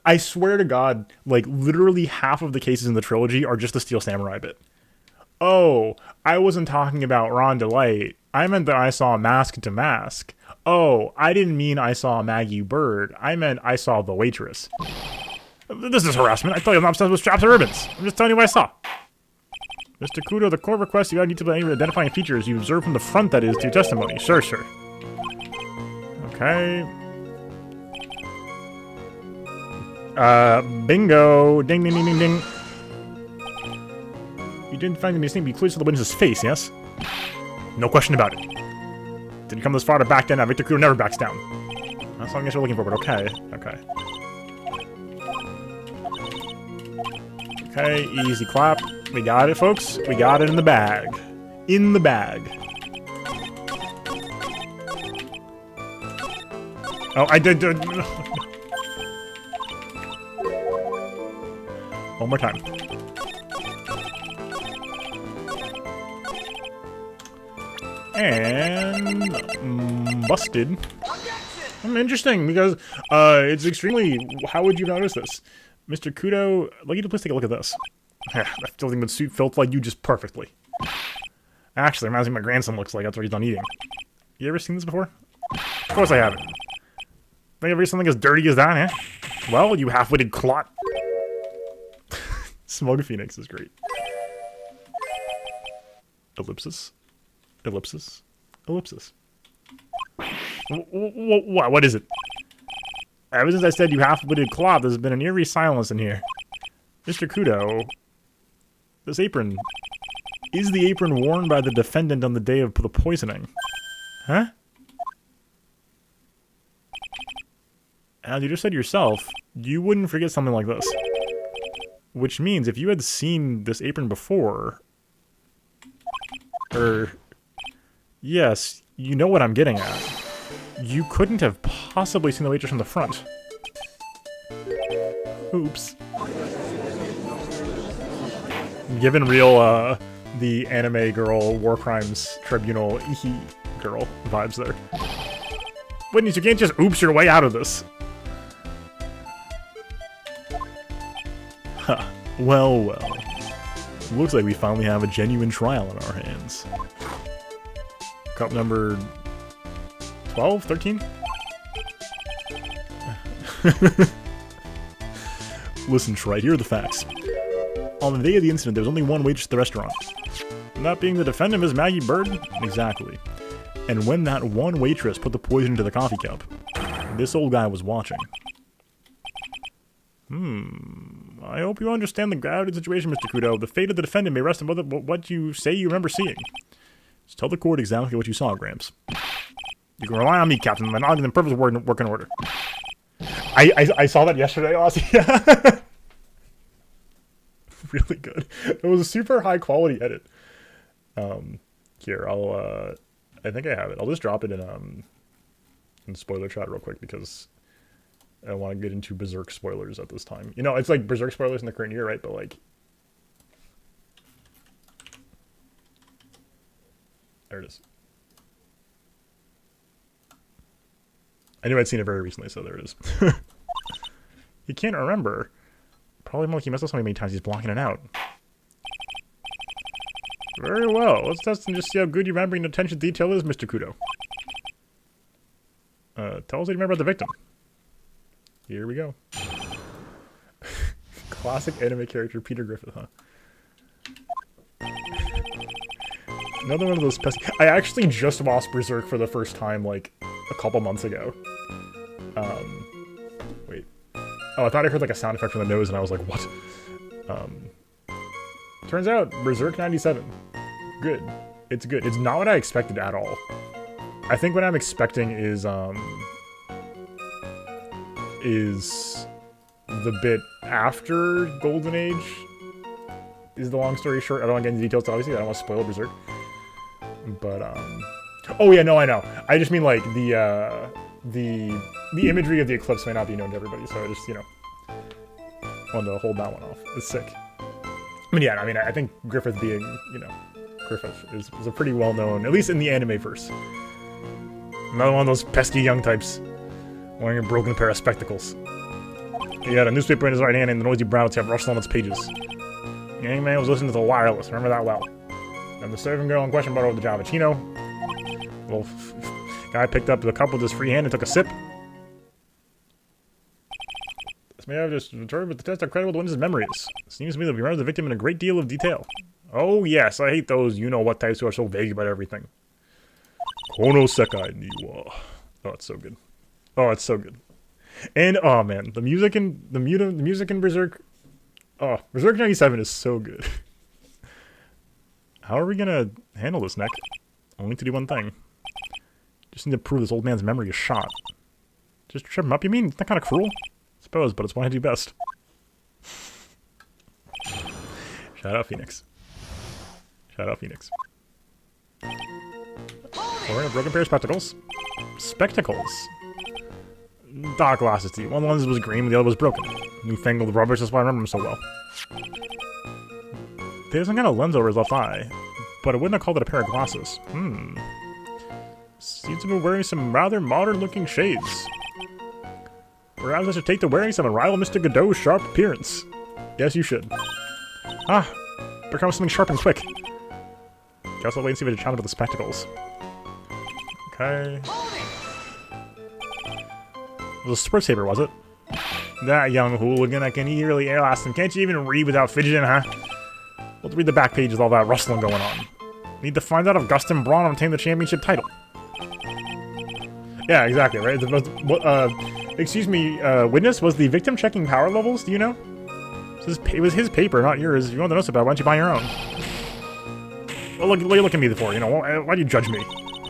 I swear to God, like, literally half of the cases in the trilogy are just the Steel Samurai bit. Oh, I wasn't talking about Ron Delight. I meant that I saw Mask to Mask. Oh, I didn't mean I saw Maggie Bird. I meant I saw the waitress. This is harassment. I told you I'm not obsessed with straps and ribbons. I'm just telling you what I saw. Mr. Kudo, the court requests you need to any identifying features you observe from the front, that is, to your testimony. Sure, sure. Okay. Bingo! Ding, ding, ding, ding, ding. You didn't find me distinct, but you clearly saw the witness's face, yes? No question about it. Didn't come this far to back down. Now Victor Kudo never backs down. That's what I guess we're looking for, but okay. Okay. Okay, easy clap. We got it, folks. We got it in the bag. In the bag. Oh, I did. One more time. And busted. Interesting, because it's extremely... How would you notice this? Mr. Kudo, I'd like you to please take a look at this. That filthy with suit felt like you just perfectly. Actually, reminds me of my grandson looks like. That's what he's done eating. You ever seen this before? Of course I haven't. Think I've ever something as dirty as that, eh? Well, you half-witted clot. Smug Phoenix is great. Ellipsis. Ellipsis. Ellipsis. What is it? Ever since I said you half-witted clot, there's been an eerie silence in here. Mr. Kudo, this apron... Is the apron worn by the defendant on the day of the poisoning? Huh? As you just said yourself, you wouldn't forget something like this. Which means if you had seen this apron before... Yes, you know what I'm getting at. You couldn't have possibly seen the waitress from the front. Oops. Given real, the anime girl, war crimes tribunal, girl vibes there. Witness, you can't just oops your way out of this. Huh. Well, well. Looks like we finally have a genuine trial in our hands. Cup number 12? 13? Listen, Trite, here are the facts. On the day of the incident, there was only one waitress at the restaurant. That being the defendant, Ms. Maggie Bird? Exactly. And when that one waitress put the poison into the coffee cup, this old guy was watching. I hope you understand the gravity of the situation, Mr. Kudo. The fate of the defendant may rest on what you say you remember seeing. Just tell the court exactly what you saw, Gramps. You can rely on me, Captain. My knowledge and purpose work in order. I saw that yesterday, Ozzy. Really good. It was a super high quality edit. Here, I think I have it. I'll just drop it in spoiler chat real quick because I don't want to get into Berserk spoilers at this time. You know, it's like Berserk spoilers in the current year, right? But like, there it is. I knew I'd seen it very recently, so there it is. He can't remember. Probably more like he messed up so many times he's blocking it out. Very well. Let's test and just see how good your remembering attention to detail is, Mr. Kudo. Tell us what you remember about the victim. Here we go. Classic anime character Peter Griffith, huh? Another one of those pesky... I actually just watched Berserk for the first time, like, a couple months ago. Wait. Oh, I thought I heard, like, a sound effect from the nose, and I was like, what? Turns out, Berserk 97. Good. It's good. It's not what I expected at all. I think what I'm expecting is the bit after Golden Age is the long story short. I don't want to get into details, obviously. I don't want to spoil Berserk. But, oh yeah, no, I know. I just mean, like, the imagery of the eclipse may not be known to everybody, so I just, you know, wanted to hold that one off. It's sick. I mean, yeah, I mean, I think Griffith being, you know, Griffith is a pretty well-known, at least in the anime verse. Another one of those pesky young types wearing a broken pair of spectacles. He had a newspaper in his right hand and the noisy brown tab rustled on its pages. The young man was listening to the wireless, remember that well. And the serving girl in question brought over the Javachino. Little guy picked up the cup with his free hand and took a sip. This may have just determined with the test how credible the witness's memory is. It seems to me that we remember the victim in a great deal of detail. Oh yes, I hate those you-know-what types who are so vague about everything. Kono Sekai ni wa. Oh, it's so good. Oh, it's so good. And oh man, the music in Berserk. Oh, Berserk 97 is so good. How are we gonna handle this, Neck? Only to do one thing. Just need to prove this old man's memory is shot. Just trip him up, you mean? It's not kind of cruel? I suppose, but it's what I do best. Shout out Phoenix. Shout out Phoenix. Wearing a broken pair of spectacles. Spectacles. Dark glasses to you. One of the lenses was green, the other was broken. Newfangled rubbish, that's why I remember them so well. There's some kind of lens over his left eye, but I wouldn't have called it a pair of glasses. Seems to be wearing some rather modern-looking shades. Perhaps I should take to wearing some and rival Mr. Godot's sharp appearance. Yes, you should. Ah, become something sharp and quick. Guess I'll wait and see if I can challenge with the spectacles. Okay. It was a sports paper, was it? That young hooligan, I can eagerly ask him. Can't you even read without fidgeting, huh? Let's read the back page with all that rustling going on. Need to find out if Gustin Braun obtained the championship title. Yeah, exactly, right? Excuse me, witness, was the victim checking power levels? Do you know? It was his paper, not yours. If you want to know about it, why don't you buy your own? Well, look at me for, you know, why do you judge me?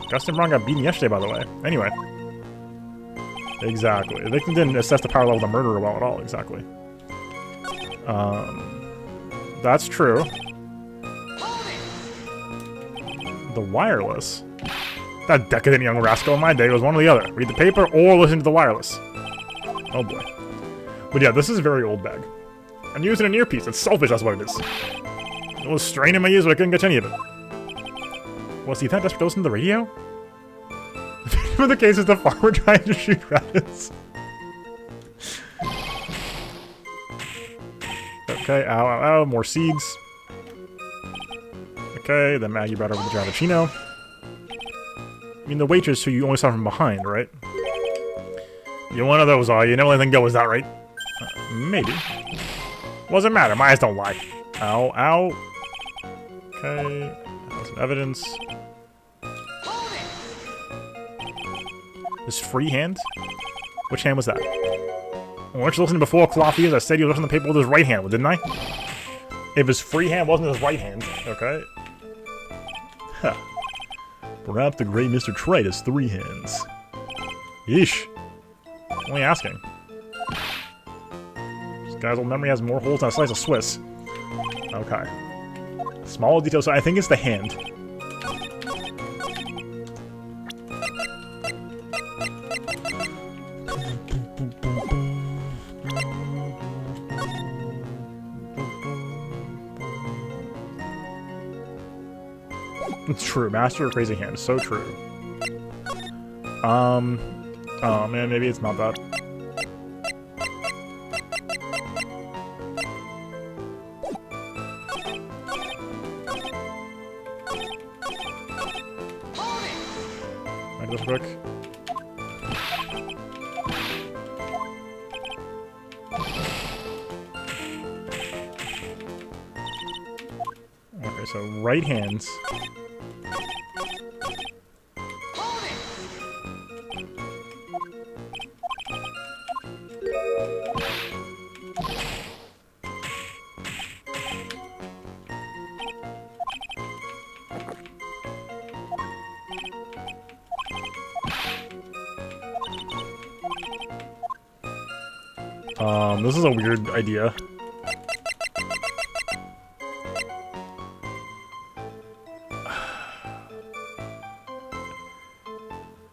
Gustin Braun got beaten yesterday, by the way. Anyway. Exactly. The victim didn't assess the power level of the murderer well at all, exactly. That's true. The wireless? That decadent young rascal in my day was one or the other. Read the paper or listen to the wireless. Oh boy. But yeah, this is a very old bag. I'm using an earpiece. It's selfish, that's what it is. It was straining my ears, but I couldn't catch any of it. Was he that desperate to listen to the radio? For the case is the farmer trying to shoot rabbits. Okay, ow, ow, ow, more seeds. Okay, then Maggie brought over the Giovacchino. I mean, the waitress who you only saw from behind, right? You're one of those, are you? Never let anything go, is that right? Maybe. Doesn't matter, my eyes don't lie. Ow, ow. Okay, that's some evidence. This free hand? Which hand was that? Weren't you listening before, Clothiers? I said you was listening to the paper with his right hand, didn't I? If his free hand wasn't his right hand, okay. Huh. Perhaps the great Mr. Trite has three hands. Yeesh. Only asking. This guy's old memory has more holes than a slice of Swiss. Okay. Small details, so I think it's the hand. It's true. Master of Crazy Hand. So true. Oh man, maybe it's not that. Alright, just quick. Okay, so right hands. This is a weird idea.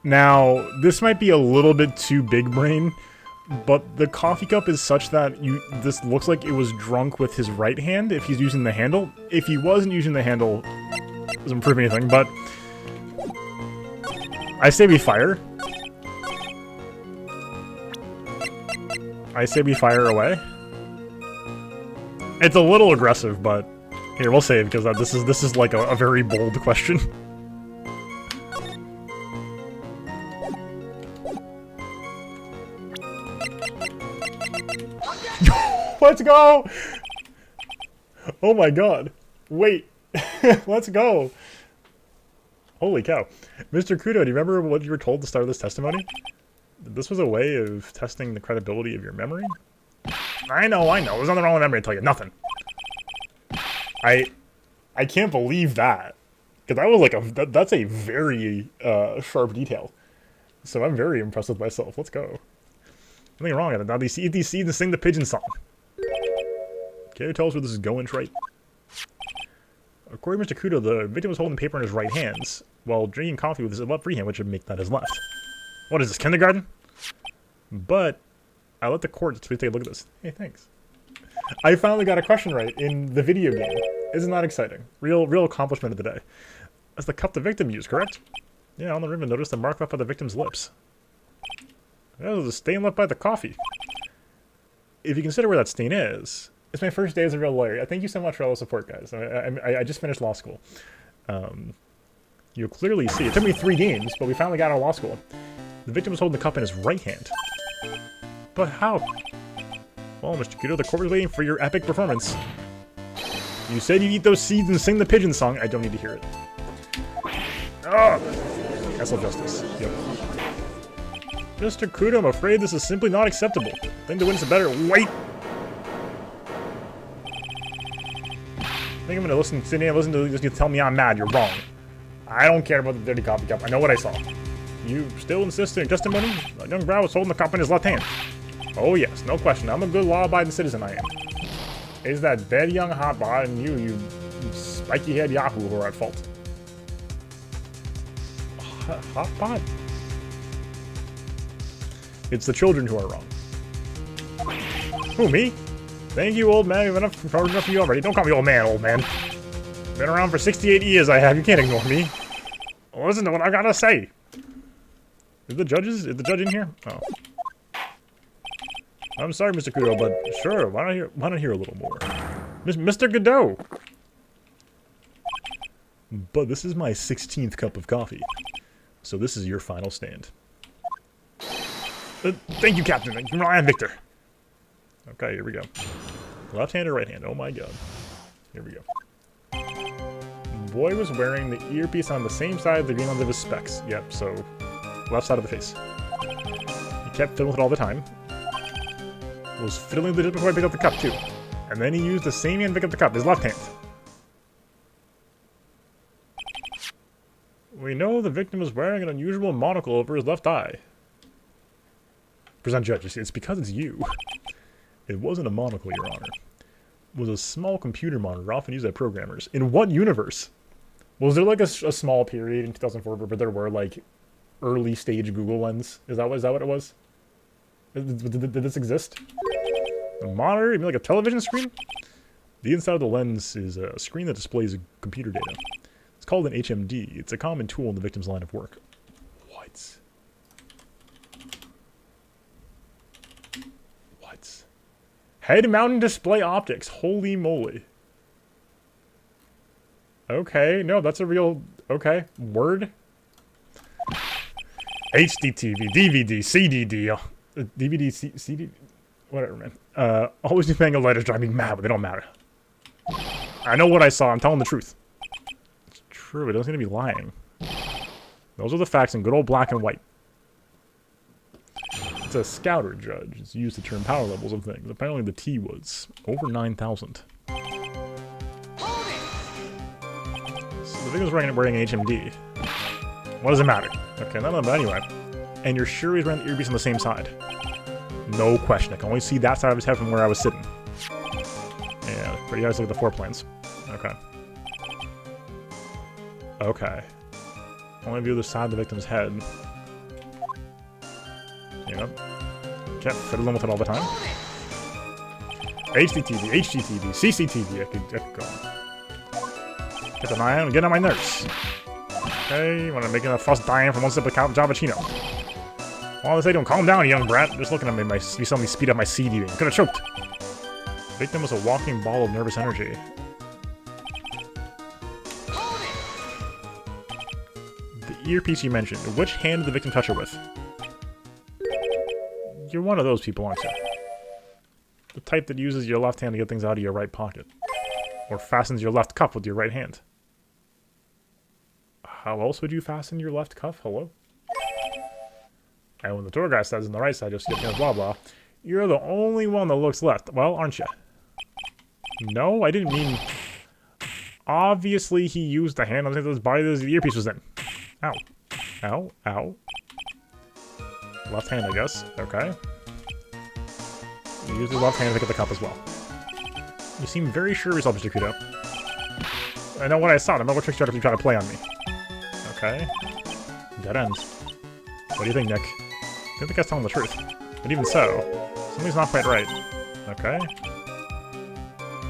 Now, this might be a little bit too big brain, but the coffee cup is such that this looks like it was drunk with his right hand if he's using the handle. If he wasn't using the handle, it doesn't prove anything, but I say we fire. I say we fire away. It's a little aggressive, but here, we'll save, because this is like a very bold question. Let's go! Oh my god. Wait. Let's go. Holy cow. Mr. Kudo, do you remember what you were told to start this testimony? This was a way of testing the credibility of your memory? I know. There's nothing wrong with memory, I tell you. Nothing. I can't believe that. Because that was like that's a very sharp detail. So I'm very impressed with myself. Let's go. Nothing wrong with it. Now these seeds and sing the pigeon song. Can you tell us where this is going, Trite? According to Mr. Kudo, the victim was holding paper in his right hands, while drinking coffee with his left free hand, which would make that his left. What is this, kindergarten? But I let the court please take a look at this. Hey, thanks. I finally got a question right in the video game. Isn't that exciting? Real accomplishment of the day. That's the cup the victim used, correct? Yeah, on the ribbon, notice the mark left by the victim's lips. That was a stain left by the coffee. If you consider where that stain is, it's my first day as a real lawyer. Thank you so much for all the support, guys. I just finished law school. You'll clearly see. It took me 3 games, but we finally got out of law school. The victim was holding the cup in his right hand. But how? Well, Mr. Kudo, the court was waiting for your epic performance. You said you'd eat those seeds and sing the pigeon song. I don't need to hear it. Ah! Castle Justice. Yep. Mr. Kudo, I'm afraid this is simply not acceptable. I think the witness better wait. I think I'm gonna listen to tell me I'm mad. You're wrong. I don't care about the dirty coffee cup. I know what I saw. You still insist on your testimony? A young brow was holding the cup in his left hand. Oh yes, no question. I'm a good law-abiding citizen, I am. Is that dead young hotbot and you spiky-head yahoo who are at fault? Hotbot? It's the children who are wrong. Who, me? Thank you, old man. You've enough for you already. Don't call me old man, old man. Been around for 68 years, I have. You can't ignore me. Listen to what I gotta say. Is the judge in here? Oh. I'm sorry, Mr. Kudo, but sure, why not hear a little more? Mr. Godot! But this is my 16th cup of coffee, so this is your final stand. Thank you, Captain. You can rely on Victor. Okay, here we go. Left hand or right hand? Oh my god. Here we go. Boy was wearing the earpiece on the same side of the green lens of his specs. Yep, so left side of the face. He kept fiddling with it all the time. Was fiddling with it before I picked up the cup, too. And then he used the same hand to pick up the cup, his left hand. We know the victim was wearing an unusual monocle over his left eye. Present judge, you see, it's because it's you. It wasn't a monocle, Your Honor. It was a small computer monitor often used by programmers. In what universe? Was there like a small period in 2004 where there were like early stage Google Lens? Is that what it was? Did this exist? A monitor? You mean like a television screen? The inside of the lens is a screen that displays computer data. It's called an HMD. It's a common tool in the victim's line of work. What? What? Head-mounted display optics. Holy moly. Okay, no, that's a real... Okay, word. HDTV, DVD, CDD, DVD, CD... Whatever, man. Always new fangled letters drive me mad, but they don't matter. I know what I saw. I'm telling the truth. It's true. It doesn't seem to be lying. Those are the facts in good old black and white. It's a scouter judge. It's used to determine power levels of things. Apparently the T was over 9,000. So the victim's wearing an HMD. What does it matter? Okay, none of that anyway. And you're sure he's wearing the earpiece on the same side? No question. I can only see that side of his head from where I was sitting. Yeah, pretty nice. Look at the floor plans. Okay. Okay. Only view the side of the victim's head. Yep. Kept fiddling with it all the time. HDTV, HGTV, CCTV. I could go on. Get an eye on, get on my nerves. Okay, when I'm making a fuss dying from one sip of Javachino. All they say to him, calm down, young brat. Just looking at me, you saw me speed up my seed eating. Could have choked. Victim was a walking ball of nervous energy. The earpiece you mentioned. Which hand did the victim touch it with? You're one of those people, aren't you? The type that uses your left hand to get things out of your right pocket. Or fastens your left cuff with your right hand. How else would you fasten your left cuff? Hello? And when the tour guide says on the right side, you'll see blah blah. You're the only one that looks left. Well, aren't you? No, I didn't mean... Obviously, he used the hand on his body that the earpiece was in. Ow. Ow. Ow. Left hand, I guess. Okay. He used his left hand to pick up the cup as well. You seem very sure of yourself, Mr. Kudo. I know what I saw. I know what tricks you try to play on me. Okay. Dead end. What do you think, Nick? I think the guy's telling the truth. But even so, something's not quite right. Okay.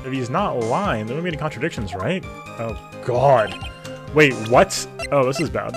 If he's not lying, there won't be any contradictions, right? Oh, God. Wait, what? Oh, this is bad.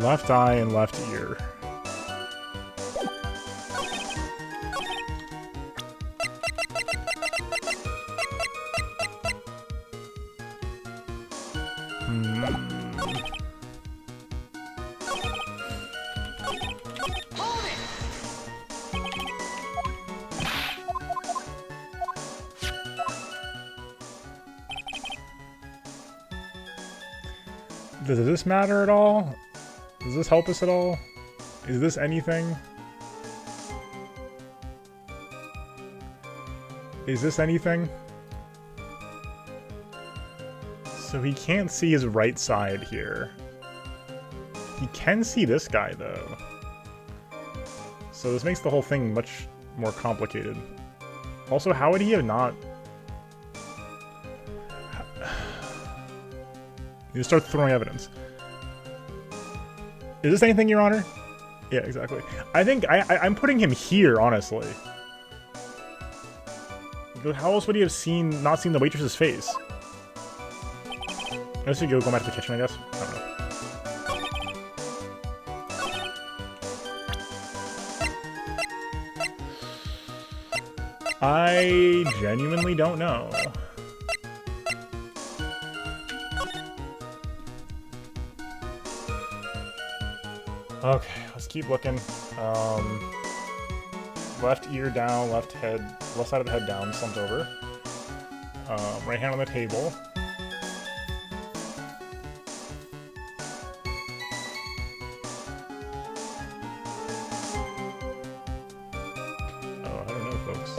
Left eye and left ear. Does this matter at all? Does this help us at all? Is this anything? Is this anything? So he can't see his right side here. He can see this guy, though. So this makes the whole thing much more complicated. Also, how would he have not... You start throwing evidence. Is this anything, Your Honor? Yeah, exactly. I think I'm putting him here, honestly. How else would he have not seen the waitress's face? I guess we go back to the kitchen, I guess. I don't know. I genuinely don't know. Okay, let's keep looking. Left ear down, left side of the head down, slumped over. Right hand on the table. Oh, I don't know, folks.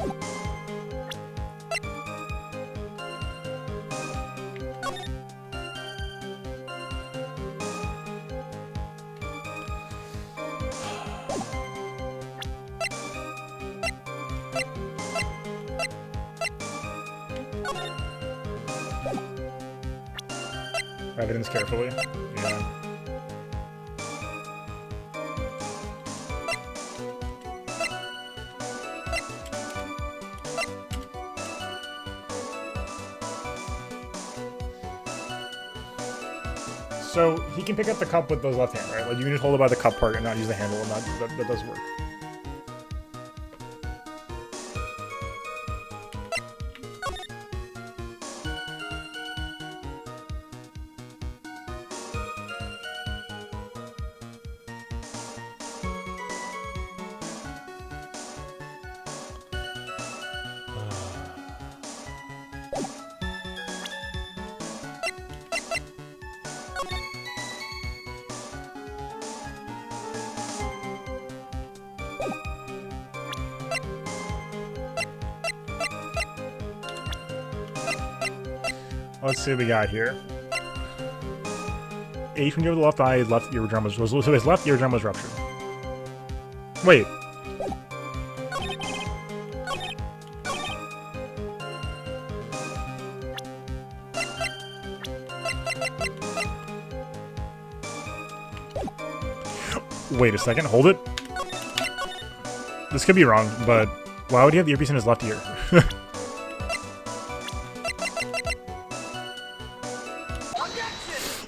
Evidence carefully. Yeah. So he can pick up the cup with the left hand, right? Like you can just hold it by the cup part and not use the handle, and that does work. Let's see what we got here. H when you have the left eye, his left eardrum was so his left eardrum was ruptured. Wait. Wait a second, hold it. This could be wrong, but why would he have the earpiece in his left ear?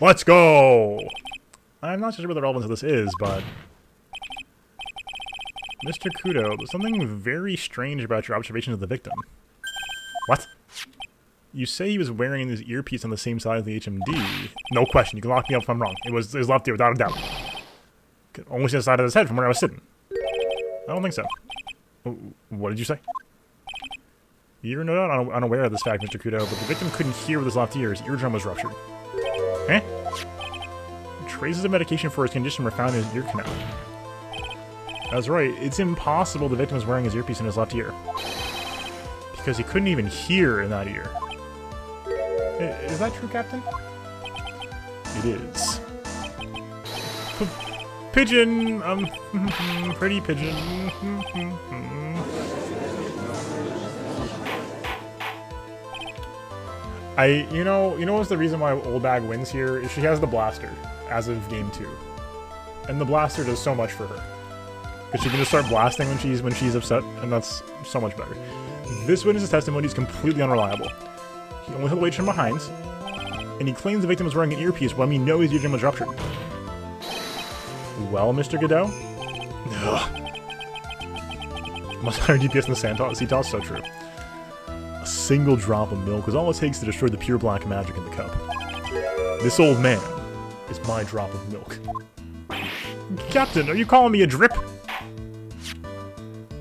Let's go! I'm not sure what the relevance of this is, but... Mr. Kudo, there's something very strange about your observation of the victim. What? You say he was wearing his earpiece on the same side as the HMD. No question, you can lock me up if I'm wrong. It was his left ear, without a doubt. Could only see the side of his head from where I was sitting. I don't think so. What did you say? You're no doubt unaware of this fact, Mr. Kudo, but the victim couldn't hear with his left ear. His eardrum was ruptured. Eh? Traces of medication for his condition were found in his ear canal. That's right, it's impossible the victim was wearing his earpiece in his left ear. because he couldn't even hear in that ear. Is that true, Captain? It is. Pigeon! Pretty pigeon. You know what's the reason why Old Bag wins here? Is she has the blaster, as of game 2. And the blaster does so much for her. Because she can just start blasting when she's upset, and that's so much better. This witness's testimony is completely unreliable. He only held the weight from behind, and he claims the victim was wearing an earpiece when we know his eardrum was ruptured. Well, Mr. Godot? Must hire GPS in the sand toss. He tossed so true. A single drop of milk is all it takes to destroy the pure black magic in the cup. This old man is my drop of milk. Captain, are you calling me a drip?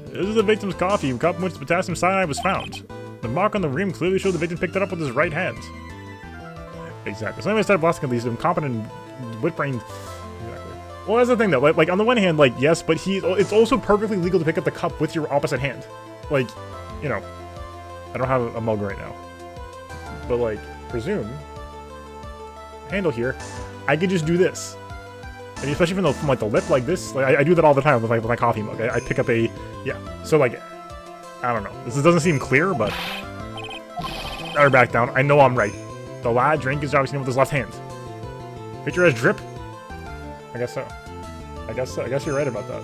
This is the victim's coffee cup in which the potassium cyanide was found. The mark on the rim clearly showed the victim picked it up with his right hand. Exactly. So anyway, started blasting at these incompetent wit-brain. Exactly. Well, that's the thing though. Like on the one hand, like yes, but it's also perfectly legal to pick up the cup with your opposite hand. Like, you know, I don't have a mug right now, but like presume handle here, I could just do this. And especially from like the lip like this, like I do that all the time with my coffee mug. I pick up a, yeah. So like, I don't know. This doesn't seem clear, but or back down. I know I'm right. The lad drink is obviously with his left hand. Picture as drip. I guess so. I guess you're right about that.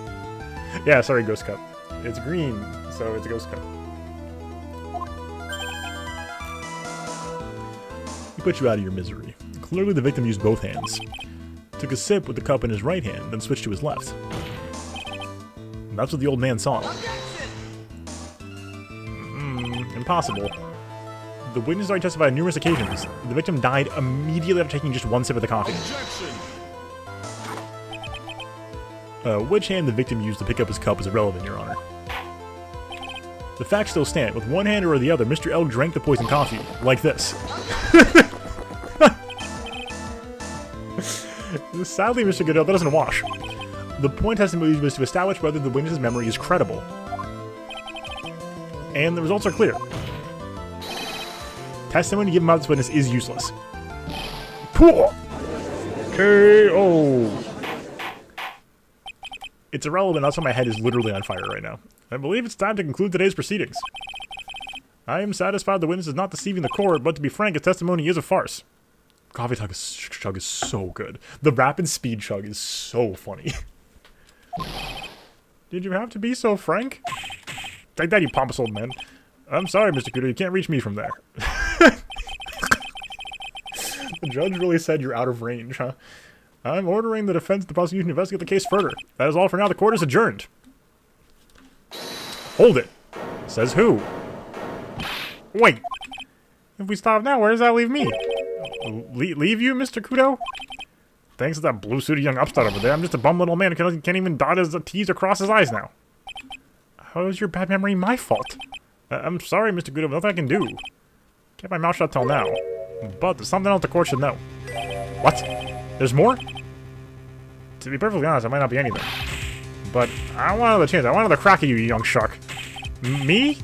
Yeah, sorry, Ghost Cup. It's green, so it's a Ghost Cup. He put you out of your misery. Clearly, the victim used both hands. Took a sip with the cup in his right hand, then switched to his left. And that's what the old man saw. Impossible. The witness already testified on numerous occasions. The victim died immediately after taking just one sip of the coffee. Which hand the victim used to pick up his cup is irrelevant, Your Honor. The facts still stand. With one hand or the other, Mr. L drank the poisoned coffee. Like this. Sadly, Mr. Godot, that doesn't wash. The point testimony was to establish whether the witness's memory is credible. And the results are clear. Testimony given by this witness is useless. Poor KO. It's irrelevant, that's why my head is literally on fire right now. I believe it's time to conclude today's proceedings. I am satisfied the witness is not deceiving the court, but to be frank, his testimony is a farce. Coffee chug is so good. The rapid speed chug is so funny. Did you have to be so frank? Take that, you pompous old man. I'm sorry, Mr. Kudo, you can't reach me from there. The judge really said you're out of range, huh? I'm ordering the defense and the prosecution to investigate the case further. That is all for now. The court is adjourned. Hold it. Says who? Wait. If we stop now, where does that leave me? Leave you, Mr. Kudo? Thanks to that blue-suited young upstart over there, I'm just a bum little man who can't even dot his T's or cross his I's now. How is your bad memory my fault? I'm sorry, Mr. Kudo, nothing I can do. Kept my mouth shut till now. But there's something else the court should know. What? There's more? To be perfectly honest, it might not be anything. But I want another chance. I want another crack at you, you young shark. Me?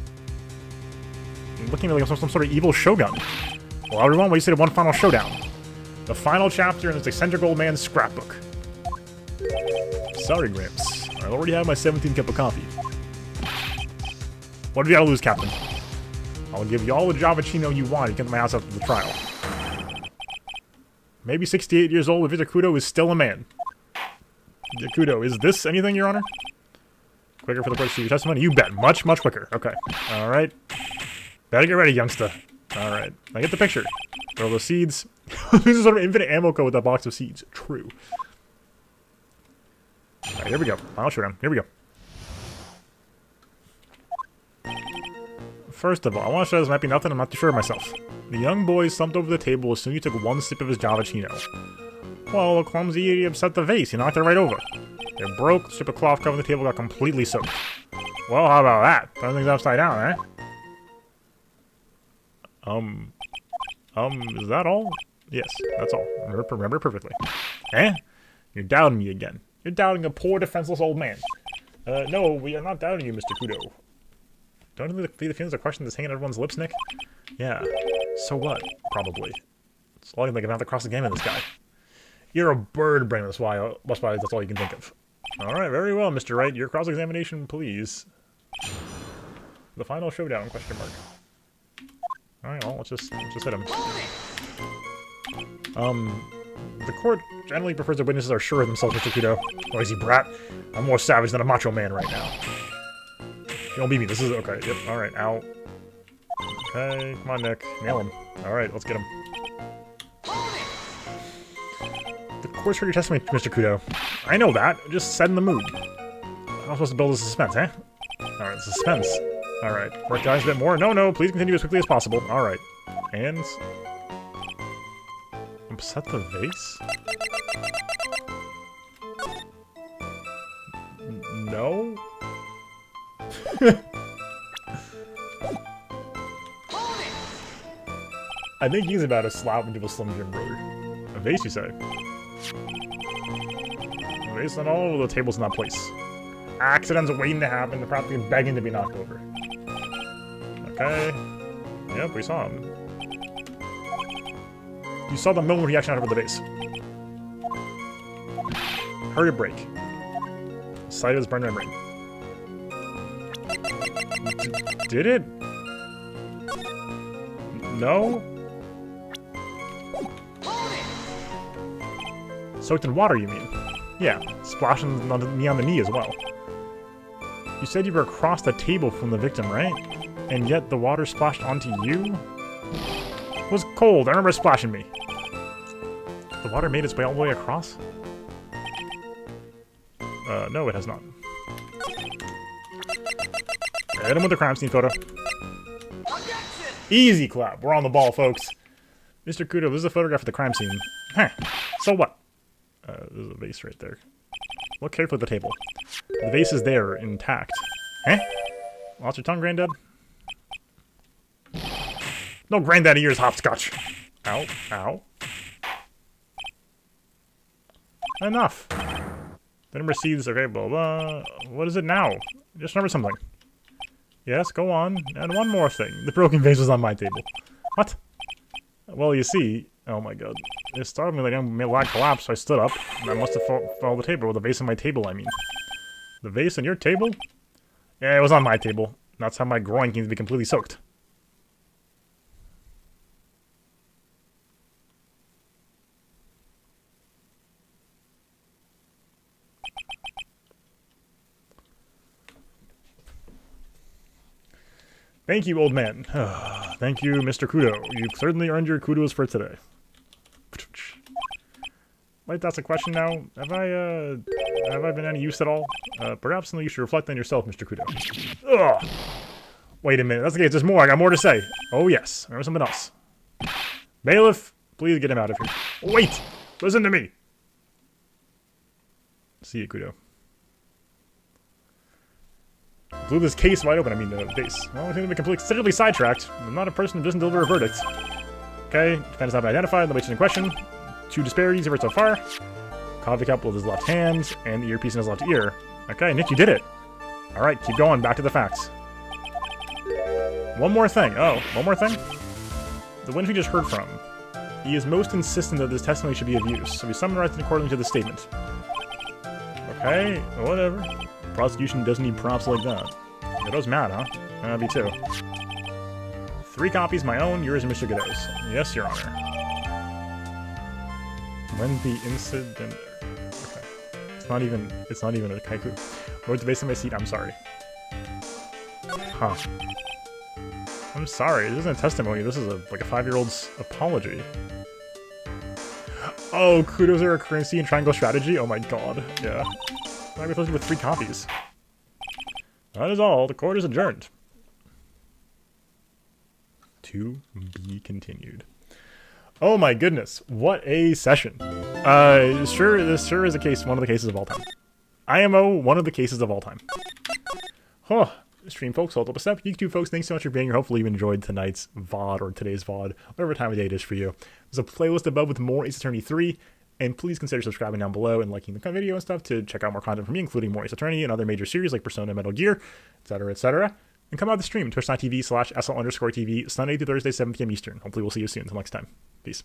You're looking at me like some sort of evil shogun. Well, everyone, what do you say to one final showdown? The final chapter in this eccentric old man's scrapbook. Sorry, Gramps. I already have my 17th cup of coffee. What have you got to lose, Captain? I'll give you all the Javachino you want to get my ass after the trial. Maybe 68 years old, but Mr. Kudo is still a man. Kudo, is this anything, Your Honor? Quicker for the court to see your testimony? You bet. Much, much quicker. Okay. Alright. Better get ready, youngster. Alright. I get the picture. Throw those seeds. This is sort of infinite ammo code with that box of seeds. True. Alright, here we go. Final showdown. Here we go. First of all, I want to show this might be nothing. I'm not too sure of myself. The young boy slumped over the table as soon as he took one sip of his Javachino. Well, the clumsy idiot upset the vase. He knocked it right over. It broke. The strip of cloth covering the table got completely soaked. Well, how about that? Turn things upside down, eh? Is that all? Yes, that's all. Remember perfectly. Eh? You're doubting me again. You're doubting a poor, defenseless old man. No, we are not doubting you, Mr. Kudo. Don't you feel the feelings of question that's hanging on everyone's lips, Nick? Yeah. So what? Probably. It's all like I'm gonna have to cross the game with this guy. You're a bird brain, that's why that's all you can think of. Alright, very well, Mr. Wright. Your cross-examination, please. The final showdown, question mark. Alright, well, let's just hit him. The court generally prefers that witnesses are sure of themselves, Mr. Kudo. Noisy brat. I'm more savage than a macho man right now. You don't beat me. This is okay. Yep. Alright, ow. Okay, come on, Nick. Nail him. Alright, let's get him. The court's heard your testimony, Mr. Kudo. I know that. Just set in the mood. I'm supposed to build a suspense, eh? Alright, suspense. Alright, work the eyes a bit more. No, please continue as quickly as possible. Alright. And... upset the vase? No? I think he's about to slap into a Slim Jim brother. A vase, you say? A vase and all, the table's in that place. Accidents waiting to happen, they're probably begging to be knocked over. Okay. Yep, we saw him. You saw the moment he actually knocked over the vase. Hurry to break. Sight is burned in my brain. Did it? No? Soaked in water, you mean? Yeah, splashing me on the knee as well. You said you were across the table from the victim, right? And yet the water splashed onto you? It was cold, I remember it splashing me. The water made its way all the way across? No, it has not. Hit him with the crime scene photo. Easy clap. We're on the ball, folks. Mr. Kudo, this is a photograph of the crime scene. Huh. So what? There's a vase right there. Look carefully at the table. The vase is there, intact. Huh? Lost your tongue, Granddad? No, Granddad ears hopscotch. Ow. Ow. Enough. The number receives, okay, blah, blah. What is it now? Just remember something. Yes, go on. And one more thing. The broken vase was on my table. What? Well, you see... Oh my god. It startled me like I might collapse, so I stood up. And I must have fallen the table, with the vase on my table, I mean. The vase on your table? Yeah, it was on my table. That's how my groin came to be completely soaked. Thank you, old man. Thank you, Mr. Kudo. You've certainly earned your kudos for today. Like, that's a question now. Have I been any use at all? Perhaps you should reflect on yourself, Mr. Kudo. Ugh! Wait a minute, that's okay, there's more, I got more to say. Oh yes, remember something else. Bailiff, please get him out of here. Wait! Listen to me! See you, Kudo. Blew this case wide open, I mean the vase. Well, I think we've been considerably sidetracked. I'm not a person who doesn't deliver a verdict. Okay, defendant has not been identified, the witness in question. 2 disparities over so far. Coffee cup with his left hand, and the earpiece in his left ear. Okay, Nick, you did it. Alright, keep going, back to the facts. One more thing. Oh, one more thing? The witness we just heard from. He is most insistent that this testimony should be of use, so we summarized it according to the statement. Okay, whatever. Prosecution doesn't need props like that. Godot's mad, huh? Me too. 3 copies, my own, yours and Mr. Godot's. Yes, Your Honor. When the incident... Okay. It's not even a kaiku. Wrote the base of my seat, I'm sorry. Huh. I'm sorry, this isn't a testimony, this is like a 5-year-old's apology. Oh, kudos are a currency in triangle strategy? Oh my god, yeah. Why are we supposed to with 3 copies? That is all. The court is adjourned. To be continued. Oh my goodness, what a session. This sure is one of the cases of all time. IMO, one of the cases of all time. Huh. Stream folks, hold up a step. YouTube folks, thanks so much for being here. Hopefully you enjoyed tonight's VOD or today's VOD, whatever time of day it is for you. There's a playlist above with more Ace Attorney 3. And please consider subscribing down below and liking the video and stuff to check out more content from me, including more Ace Attorney and other major series like Persona, Metal Gear, etc., etc. And come out the stream, twitch.tv/SL_TV, Sunday to Thursday, 7 p.m. Eastern. Hopefully we'll see you soon. Until next time. Peace.